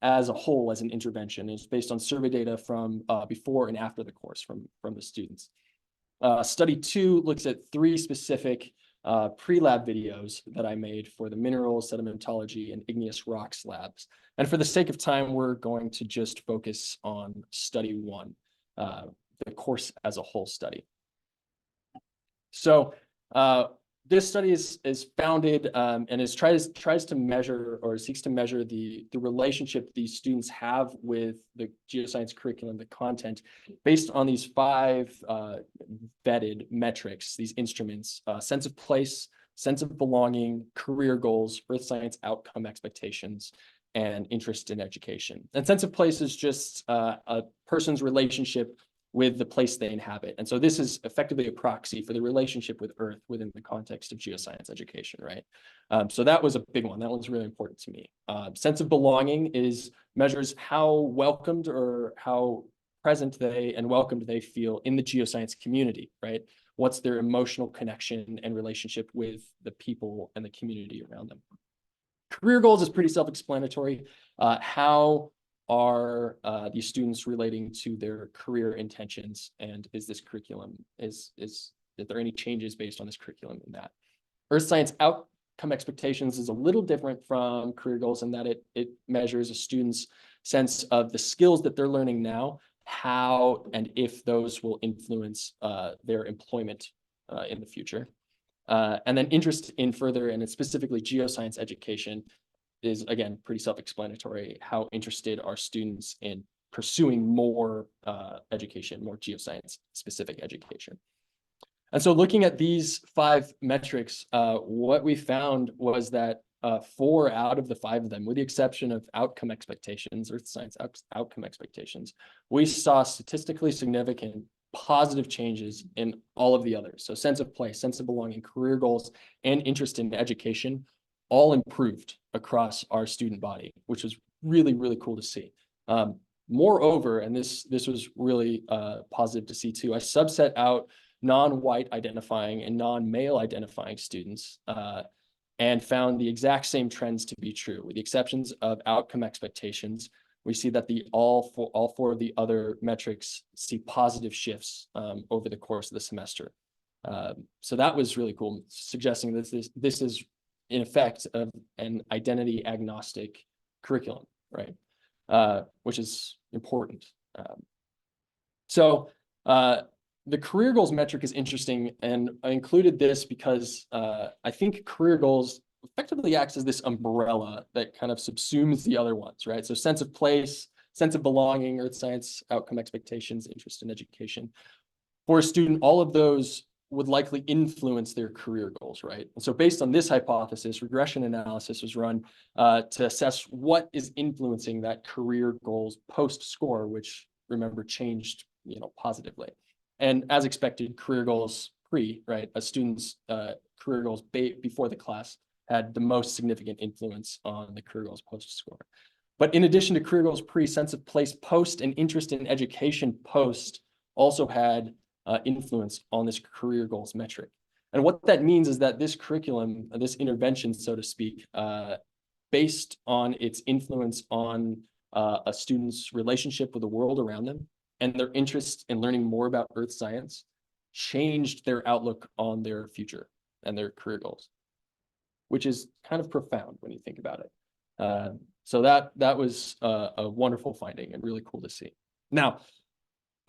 as a whole as an intervention. It's based on survey data from before and after the course from the students. Study two looks at three specific pre-lab videos that I made for the minerals, sedimentology, and igneous rocks labs. And for the sake of time, we're going to just focus on study one, the course as a whole study. So this study is founded and tries to measure, or seeks to measure the relationship these students have with the geoscience curriculum, the content, based on these five vetted metrics, these instruments: sense of place, sense of belonging, career goals, earth science outcome expectations, and interest in education. And sense of place is just a person's relationship with the place they inhabit. And so this is effectively a proxy for the relationship with Earth within the context of geoscience education, right? So that was a big one. That one's really important to me. Sense of belonging measures how welcomed or how present and welcomed they feel in the geoscience community, right? What's their emotional connection and relationship with the people and the community around them. Career goals is pretty self-explanatory. How are these students relating to their career intentions, and is this curriculum, is there any changes based on this curriculum in that? Earth science outcome expectations is a little different from career goals in that it measures a student's sense of the skills that they're learning now, how and if those will influence their employment in the future. And then interest in further, and it's specifically geoscience education, is again pretty self-explanatory. How interested are students in pursuing more education, more geoscience specific education? And so looking at these five metrics, what we found was that 4 out of the 5 of them, with the exception of outcome expectations, earth science outcome expectations, we saw statistically significant positive changes in all of the others. So sense of place, sense of belonging, career goals, and interest in education all improved across our student body, which was really, really cool to see. Moreover, and this was really positive to see too, I subset out non-white identifying and non-male identifying students and found the exact same trends to be true. With the exceptions of outcome expectations, we see that all four of the other metrics see positive shifts over the course of the semester. So that was really cool, suggesting that this is in effect of an identity agnostic curriculum, right? Which is important. So the career goals metric is interesting, and I included this because I think career goals effectively acts as this umbrella that kind of subsumes the other ones, right? So sense of place, sense of belonging, earth science, outcome expectations, interest in education. For a student, all of those would likely influence their career goals, right? And so based on this hypothesis, regression analysis was run to assess what is influencing that career goals post-score, which, remember, changed, positively. And as expected, career goals pre, right, a student's career goals before the class had the most significant influence on the career goals post score. But in addition to career goals pre, sense of place post and interest in education post also had influence on this career goals metric. And what that means is that this curriculum, this intervention, so to speak, based on its influence on a student's relationship with the world around them and their interest in learning more about earth science, changed their outlook on their future and their career goals, which is kind of profound when you think about it. So that was a wonderful finding and really cool to see. Now,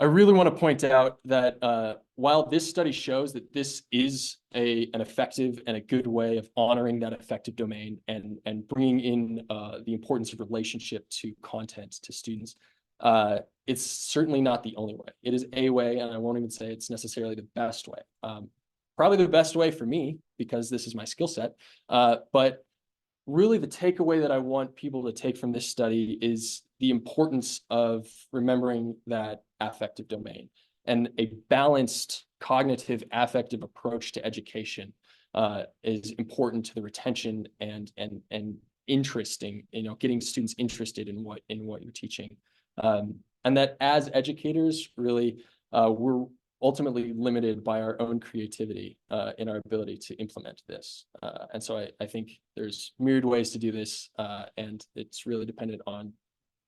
I really want to point out that while this study shows that this is an effective and a good way of honoring that affective domain and bringing in the importance of relationship to content to students, it's certainly not the only way. It is a way, and I won't even say it's necessarily the best way. Probably the best way for me, because this is my skill set, but really the takeaway that I want people to take from this study is the importance of remembering that affective domain, and a balanced cognitive affective approach to education is important to the retention and interesting, getting students interested in what you're teaching. And that as educators, really, we're ultimately limited by our own creativity in our ability to implement this. And so I think there's myriad ways to do this, and it's really dependent on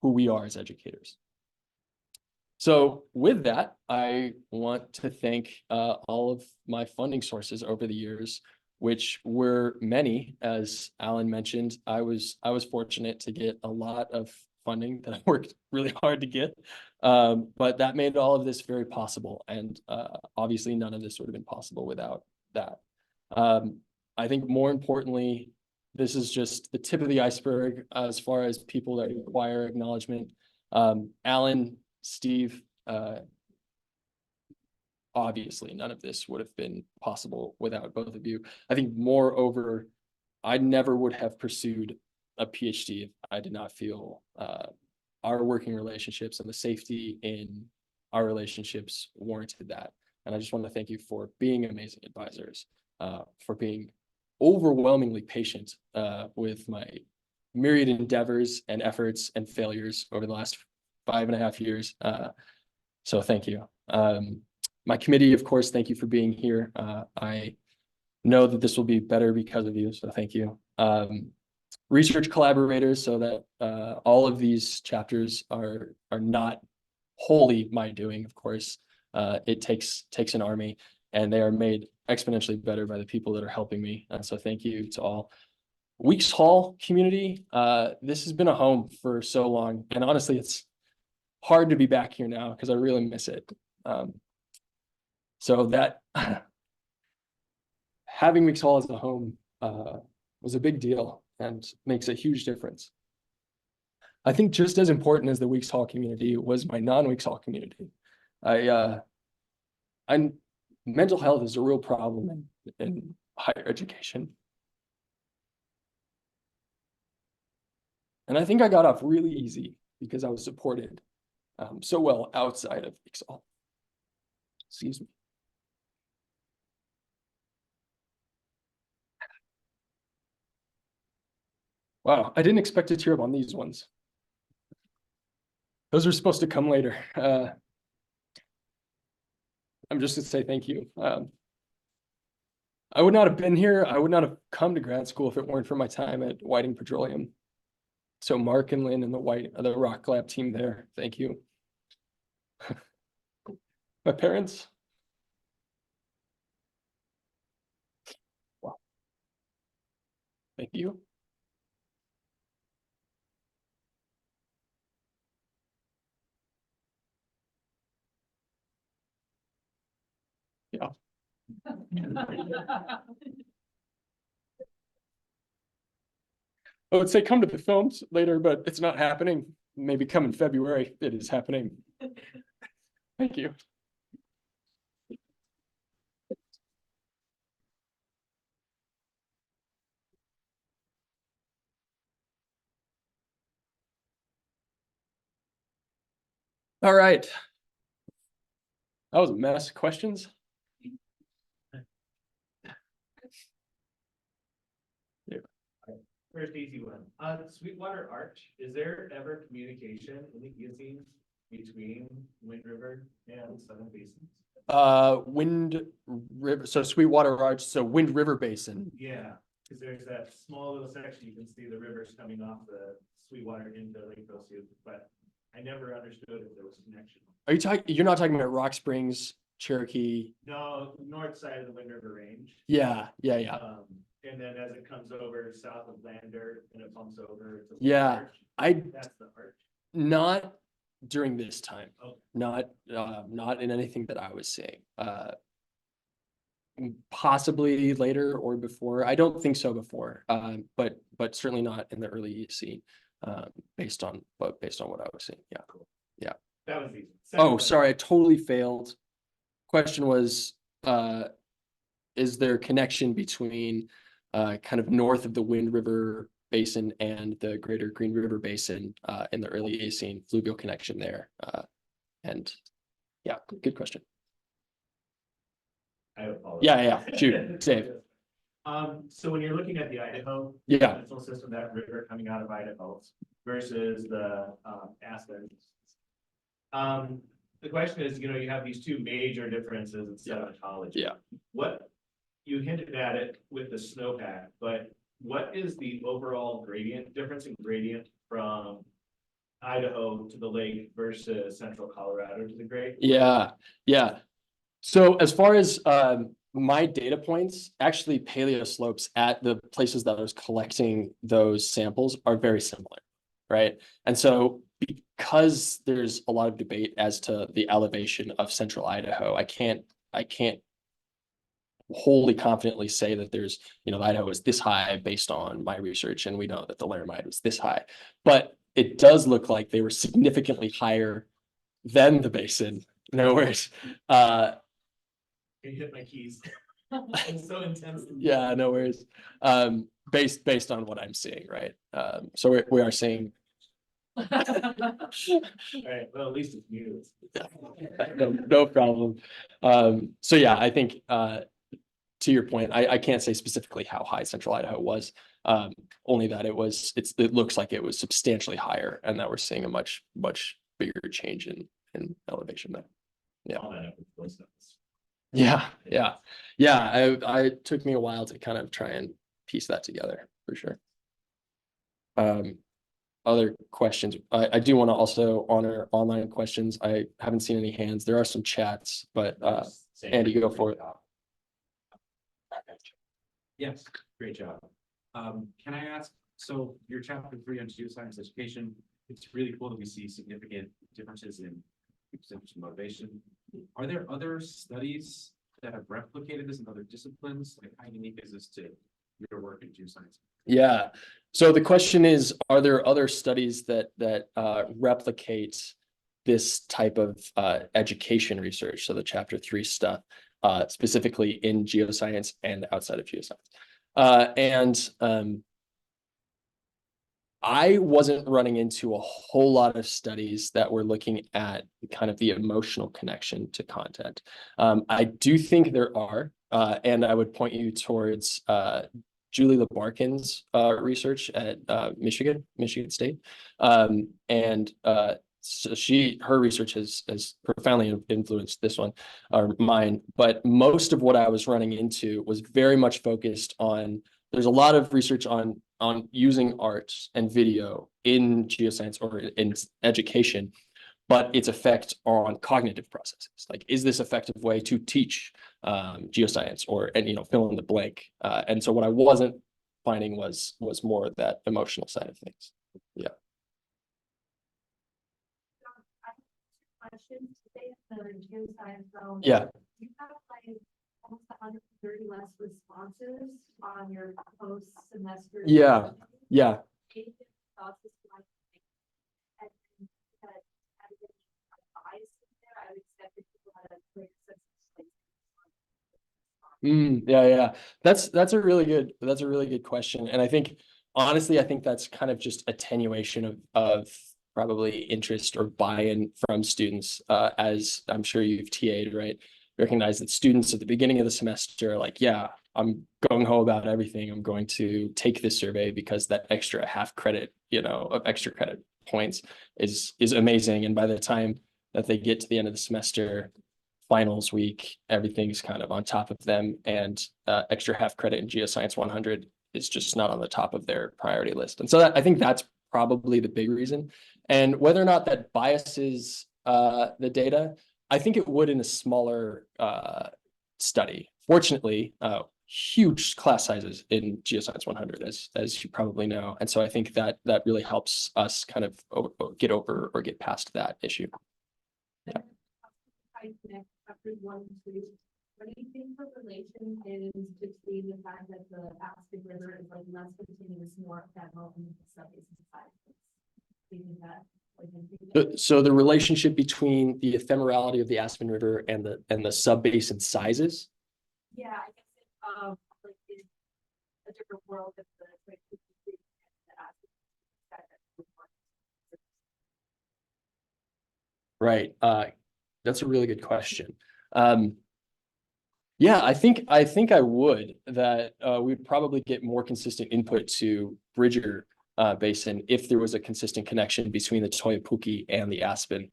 who we are as educators. So with that, I want to thank all of my funding sources over the years, which were many. As Alan mentioned, I was fortunate to get a lot of funding that I worked really hard to get, but that made all of this very possible. And obviously none of this would have been possible without that. I think more importantly, this is just the tip of the iceberg as far as people that require acknowledgement. Alan, Steve, obviously none of this would have been possible without both of you. I think moreover, I never would have pursued a PhD if I did not feel our working relationships and the safety in our relationships warranted that. And I just want to thank you for being amazing advisors, for being overwhelmingly patient with my myriad endeavors and efforts and failures over the last 5.5 years. So thank you. My committee, of course, thank you for being here. I know that this will be better because of you, so thank you. Research collaborators, so that all of these chapters are not wholly my doing, of course. It takes an army, and they are made exponentially better by the people that are helping me. So thank you to all. Weeks Hall community, this has been a home for so long, and honestly, it's hard to be back here now because I really miss it. So that having Weeks Hall as a home was a big deal and makes a huge difference. I think just as important as the Weeks Hall community was my non-Weeks Hall community. Mental health is a real problem in higher education. And I think I got off really easy because I was supported so well outside of Weeks Hall. Excuse me. Wow, I didn't expect to tear up on these ones. Those are supposed to come later. I'm just to say thank you. I would not have been here. I would not have come to grad school if it weren't for my time at Whiting Petroleum. So Mark and Lynn and the Rock Lab team there, thank you. My parents. Wow. Thank you. Yeah. I would say come to the films later, but it's not happening. Maybe come in February. It is happening. Thank you. All right. That was a mess. Questions? First easy one. Sweetwater Arch, is there ever communication in the Eocene between Wind River and Southern Basins? Wind River, so Sweetwater Arch, so Wind River Basin. Yeah, because there's that small little section, you can see the rivers coming off the Sweetwater into Lake Gosiute, but I never understood if there was a connection. Are you talking, you're not talking about Rock Springs, Cherokee? No, north side of the Wind River Range. Yeah. And then as it comes over south of Lander and it pumps over to Yeah, Arch, that's the arch. Not during this time, Okay. not in anything that I was seeing. Possibly later or before. I don't think so before, but certainly not in the early Eocene, based on what I was seeing. Yeah, cool. Yeah. That was easy. Oh, sorry, I totally failed. Question was, is there a connection between kind of north of the Wind River Basin and the Greater Green River Basin in the early Eocene, fluvial connection there? And yeah, good question. I apologize. Yeah, shoot, save. So when you're looking at the Idaho peninsula system, that river coming out of Idaho versus the Aspen. The question is, you have these two major differences in sedimentology. Yeah. What you hinted at it with the snowpack, but what is the overall difference in gradient from Idaho to the lake versus central Colorado to the Great? Yeah. So as far as my data points, actually paleo slopes at the places that I was collecting those samples are very similar, right? And so because there's a lot of debate as to the elevation of central Idaho, I can't wholly confidently say that there's, Idaho is this high based on my research, and we know that the Laramide was this high, but it does look like they were significantly higher than the basin. No worries. You hit my keys. It's so intense. Yeah, no worries. Based on what I'm seeing, right? So we are seeing. All right, well, at least it's you. No problem. So yeah, I think to your point, I can't say specifically how high central Idaho was. Only that it looks like it was substantially higher, and that we're seeing a much bigger change in elevation there. Yeah. It took me a while to kind of try and piece that together for sure. Other questions? I do want to also honor online questions. I haven't seen any hands. There are some chats, but Andy, go for it. Yes, great job. Can I ask, so your chapter 3 on geoscience education, it's really cool that we see significant differences in motivation. Are there other studies that have replicated this in other disciplines? Like, how unique is this to your work in geoscience? Yeah. So the question is, are there other studies that replicate this type of education research? So the chapter 3 stuff, specifically in geoscience and outside of geoscience. I wasn't running into a whole lot of studies that were looking at kind of the emotional connection to content. I do think there are, and I would point you towards Julie LeBarkin's research at Michigan State. So her research has profoundly influenced this one, or mine, but most of what I was running into was very much focused on, there's a lot of research on using art and video in geoscience or in education, but its effect on cognitive processes. Like, is this effective way to teach geoscience and fill in the blank? And so what I wasn't finding was more of that emotional side of things. Yeah. Questions today in the geoscience realm. Yeah. You have like almost 130 less responses on your post semester. Yeah. Thoughts as to like, and that had been bias in there. I would expect that people had a greater sense of Yeah. That's a really good question. And I think, honestly, that's kind of just attenuation of probably interest or buy-in from students, as I'm sure you've TA'd, right? recognize that students at the beginning of the semester are like, yeah, I'm gung-ho about everything. I'm going to take this survey because that extra half credit, of extra credit points is amazing. And by the time that they get to the end of the semester, finals week, everything's kind of on top of them, and extra half credit in Geoscience 100 is just not on the top of their priority list. And so I think that's probably the big reason. And whether or not that biases the data, I think it would in a smaller study. Fortunately, huge class sizes in Geoscience 100, as you probably know. And so I think that really helps us kind of get over or get past that issue. Yeah. Chapters 1 and 2. What do you think the relation is between the fact that the Aspen River is like less continuous, more ephemeral, and the sub-basin size? So the relationship between the ephemerality of the Aspen River and the sub-basin sizes? Yeah, I guess like in a different world if the Right. That's a really good question. Yeah, I think I would that we'd probably get more consistent input to Bridger Basin if there was a consistent connection between the Toiyapuki and the Aspen.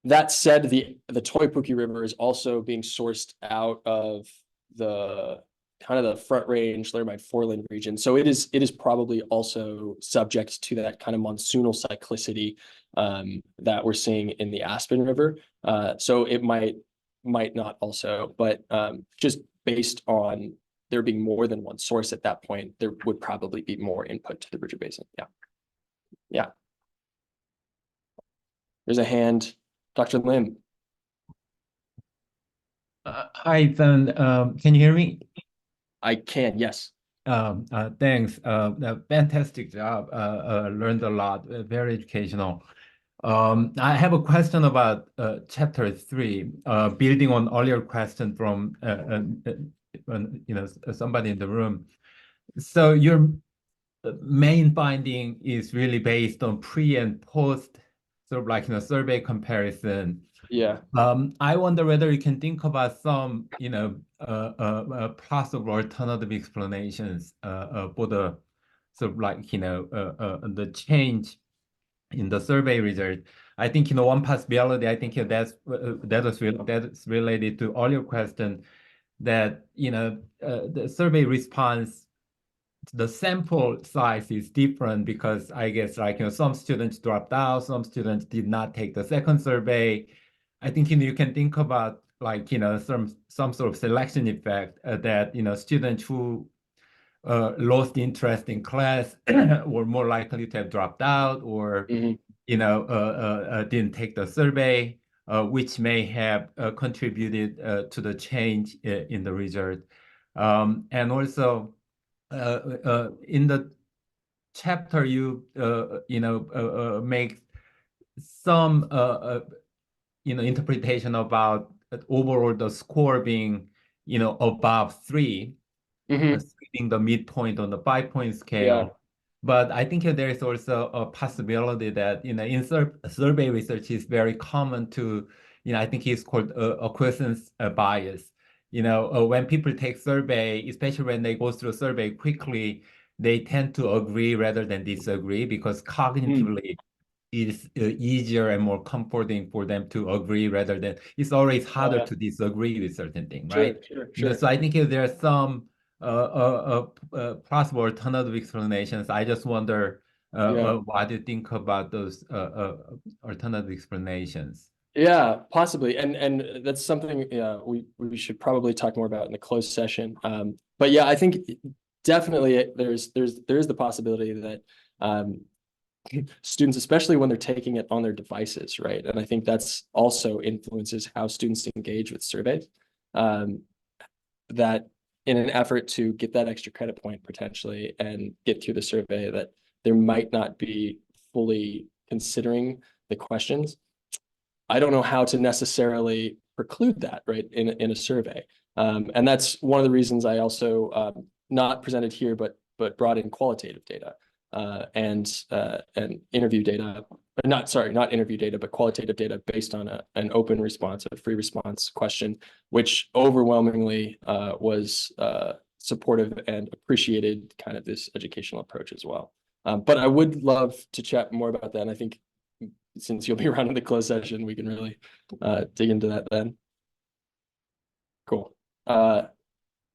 That said, the Toiyapuki River is also being sourced out of the kind of the Front Range Laramide foreland region, so it is probably also subject to that kind of monsoonal cyclicity that we're seeing in the Aspen River. So it might not also, but just based on there being more than one source at that point, there would probably be more input to the Bridger Basin. Yeah. There's a hand. Dr. Lim. Hi, then. Can you hear me? I can, yes. Thanks. Fantastic job. Learned a lot. Very educational. I have a question about chapter 3, building on earlier question from somebody in the room. So your main finding is really based on pre and post, sort of like survey comparison. Yeah. I wonder whether you can think about some possible alternative explanations for the sort of like the change in the survey result. I think one possibility. I think that's related to earlier question, that the survey response, the sample size is different because I guess like some students dropped out, some students did not take the second survey. I think you can think about like some sort of selection effect that students who lost interest in class were more likely to have dropped out or didn't take the survey, which may have contributed to the change in the result. And also in the chapter you make some interpretation about overall the score being above 3, assuming the midpoint on the 5-point scale. Yeah. But I think there is also a possibility that in survey research is very common to I think it's called acquiescence bias. When people take survey, especially when they go through survey quickly, they tend to agree rather than disagree because cognitively it's easier and more comforting for them to agree rather than it's always harder to disagree with certain things, right? Sure. So I think there are some possible alternative explanations. I just wonder what do you think about those alternative explanations? Yeah, possibly, and that's something we should probably talk more about in the closed session. But yeah, I think definitely there is the possibility that students, especially when they're taking it on their devices, right? And I think that's also influences how students engage with surveys. That in an effort to get that extra credit point potentially and get through the survey, that there might not be fully considering the questions. I don't know how to necessarily preclude that, right, in a survey. And that's one of the reasons I also not presented here, but brought in qualitative data. and interview data. Not interview data, but qualitative data based on an open response, a free response question, which overwhelmingly was supportive and appreciated kind of this educational approach as well. But I would love to chat more about that. And I think since you'll be around in the closed session, we can really dig into that then. Cool.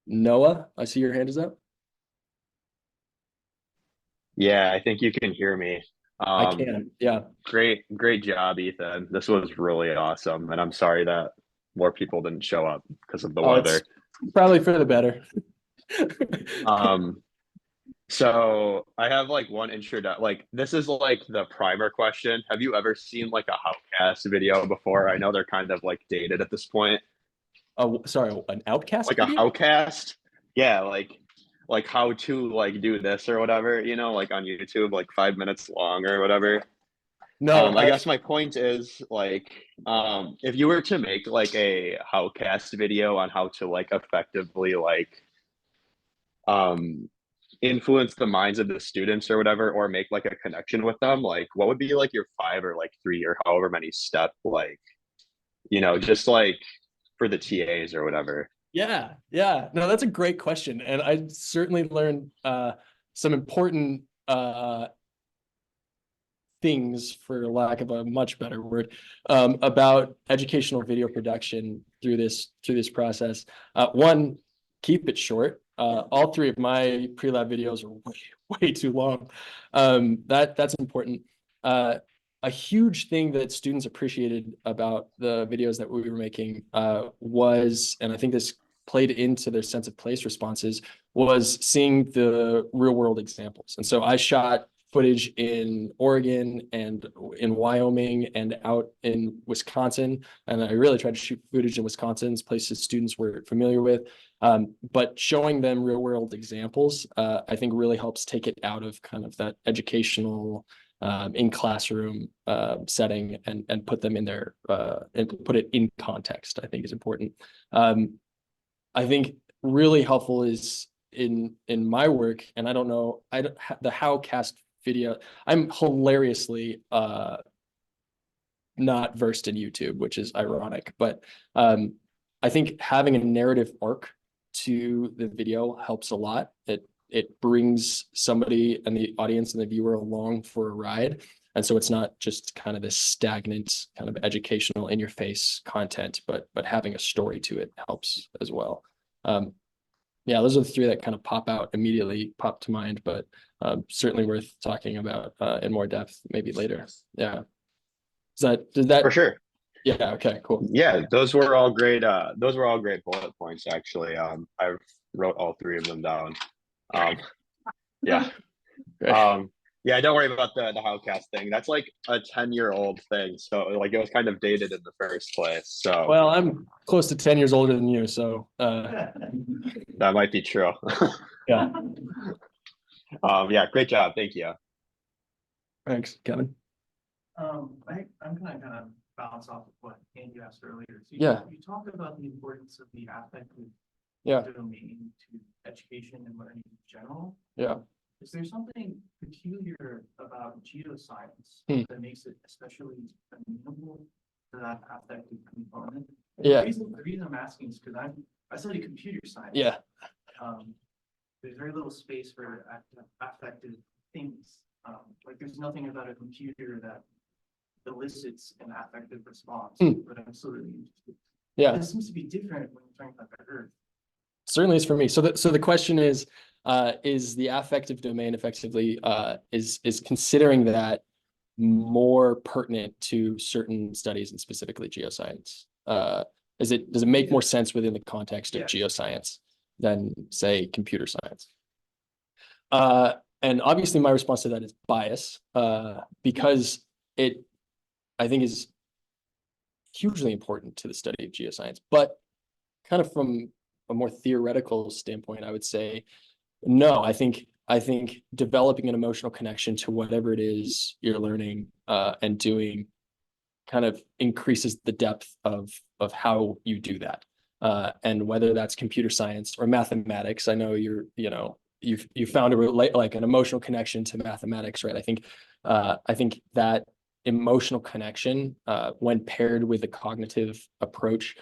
Noah, I see your hand is up. Yeah, I think you can hear me. I can, yeah. Great job, Ethan. This was really awesome. And I'm sorry that more people didn't show up because of the weather. It's probably for the better. So I have like one introduction, like this is like the primer question. Have you ever seen like a Howcast video before? I know they're kind of like dated at this point. Oh, sorry, an outcast Like video? a Howcast? Yeah, like how to like do this or whatever, you know, like on YouTube, like 5 minutes long or whatever. No, I guess my point is like, if you were to make like a Howcast video on how to like effectively like influence the minds of the students or whatever, or make like a connection with them, like what would be like your 5 or like 3 or however many step, like, you know, just like for the TAs or whatever. Yeah. No, that's a great question. And I certainly learned some important things, for lack of a much better word, about educational video production through this process. One, keep it short. All 3 of my pre-lab videos are way too long. That's important. A huge thing that students appreciated about the videos that we were making was, and I think this played into their sense of place responses, was seeing the real world examples. And so I shot footage in Oregon and in Wyoming and out in Wisconsin. And I really tried to shoot footage in Wisconsin, places students were familiar with. But showing them real world examples, I think really helps take it out of kind of that educational in classroom setting and put them in their and put it in context, I think is important. I think really helpful is in my work, and I don't know, the Howcast video, I'm hilariously not versed in YouTube, which is ironic, but I think having a narrative arc to the video helps a lot. It brings somebody and the audience and the viewer along for a ride. And so it's not just kind of this stagnant kind of educational in your face content, but having a story to it helps as well. Yeah, those are the 3 that kind of pop to mind, but certainly worth talking about in more depth, maybe later. Yeah. Did that? For sure. Yeah. Okay, cool. Yeah, those were all great bullet points, actually. I wrote all 3 of them down. Yeah. Yeah, don't worry about the Howcast thing. That's like a 10-year-old thing. So like it was kind of dated in the first place. So well, I'm close to 10 years older than you, so that might be true. yeah. Yeah, great job. Thank you. Thanks, Kevin. I'm kind of bounce off of what Andy asked earlier. So you talked about the importance of the affective domain to education and learning in general. Yeah. Is there something peculiar about geoscience that makes it especially amenable to that affective component? Yeah. The reason I'm asking is because I study computer science. Yeah. There's very little space for affective things. Like there's nothing about a computer that elicits an affective response, but I'm still really interested. Yeah. This seems to be different when you're talking about the Earth. Certainly is for me. So the question is the affective domain effectively is considering that more pertinent to certain studies and specifically geoscience? Does it make more sense within the context of geoscience than say computer science? And obviously my response to that is bias, because it, I think, is hugely important to the study of geoscience, but kind of from a more theoretical standpoint, I would say, no, I think developing an emotional connection to whatever it is you're learning and doing kind of increases the depth of how you do that. And whether that's computer science or mathematics, I know you're, you found like an emotional connection to mathematics, right? I think that emotional connection, when paired with a cognitive approach,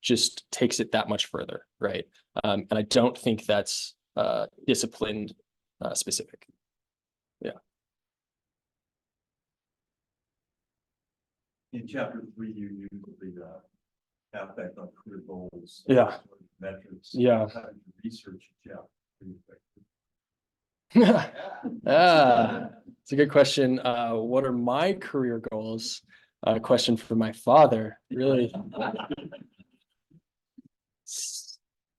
just takes it that much further, right? And I don't think that's discipline specific. Yeah. In chapter 3, you use the affect on career goals. Yeah. Metrics. Yeah. How did you research chapter 3? It's a good question. What are my career goals? Question for my father, really.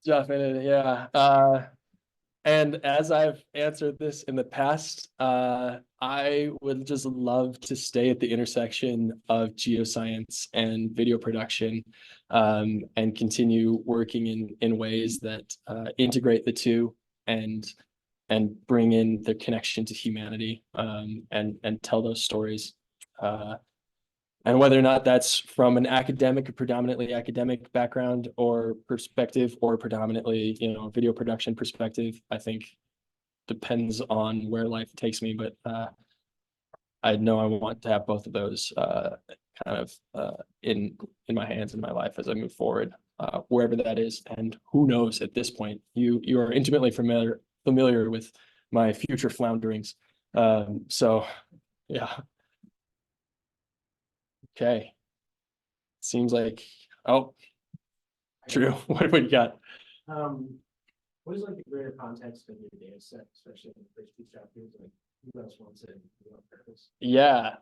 Definitely, yeah. And as I've answered this in the past, I would just love to stay at the intersection of geoscience and video production, and continue working in ways that integrate the two and bring in the connection to humanity, and tell those stories. And whether or not that's from an academic or predominantly academic background or perspective, or predominantly, video production perspective, I think depends on where life takes me. But I know I want to have both of those kind of in my hands in my life as I move forward, wherever that is. And who knows at this point, you are intimately familiar with my future flounderings. So yeah. Okay. Seems like, true. What do you got? What is like the greater context of your data set, especially in the first two chapters? Like, who else wants it? Purpose? Yeah,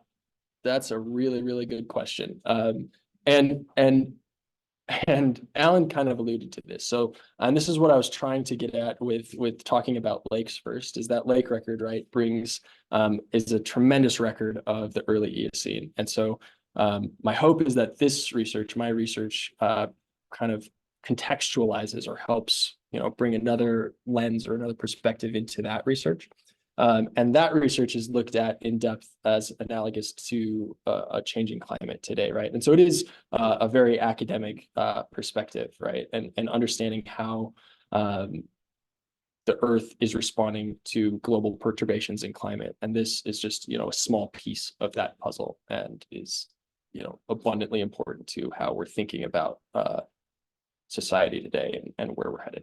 that's a really, really good question. And Alan kind of alluded to this. So, and this is what I was trying to get at with talking about lakes first, is that lake record, right, is a tremendous record of the early Eocene. And so my hope is that my research kind of contextualizes or helps, bring another lens or another perspective into that research. And that research is looked at in depth as analogous to a changing climate today, right? And so it is a very academic perspective, right? And understanding how the Earth is responding to global perturbations in climate. And this is just, a small piece of that puzzle, and is, abundantly important to how we're thinking about society today and where we're headed.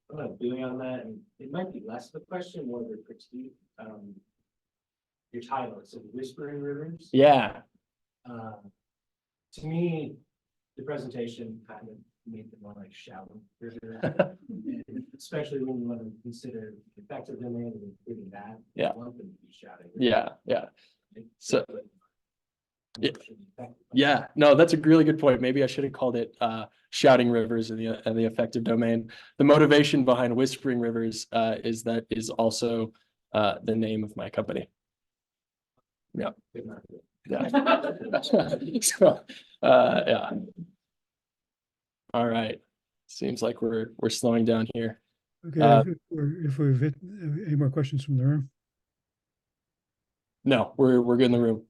But building on that, and it might be less of a question, more of a critique. Your title, it's Whispering Rivers. Yeah. To me, the presentation kind of made them more like shouting rivers, especially when you want to consider effective domain and including that. Yeah. I want them to be shouting. Yeah. So. Yeah, no, that's a really good point. Maybe I should have called it shouting rivers in the effective domain. The motivation behind Whispering Rivers is also the name of my company. Yeah. Yeah. So, yeah. All right. Seems like we're slowing down here. Okay, if we've hit any more questions from the room? No, we're good in the room.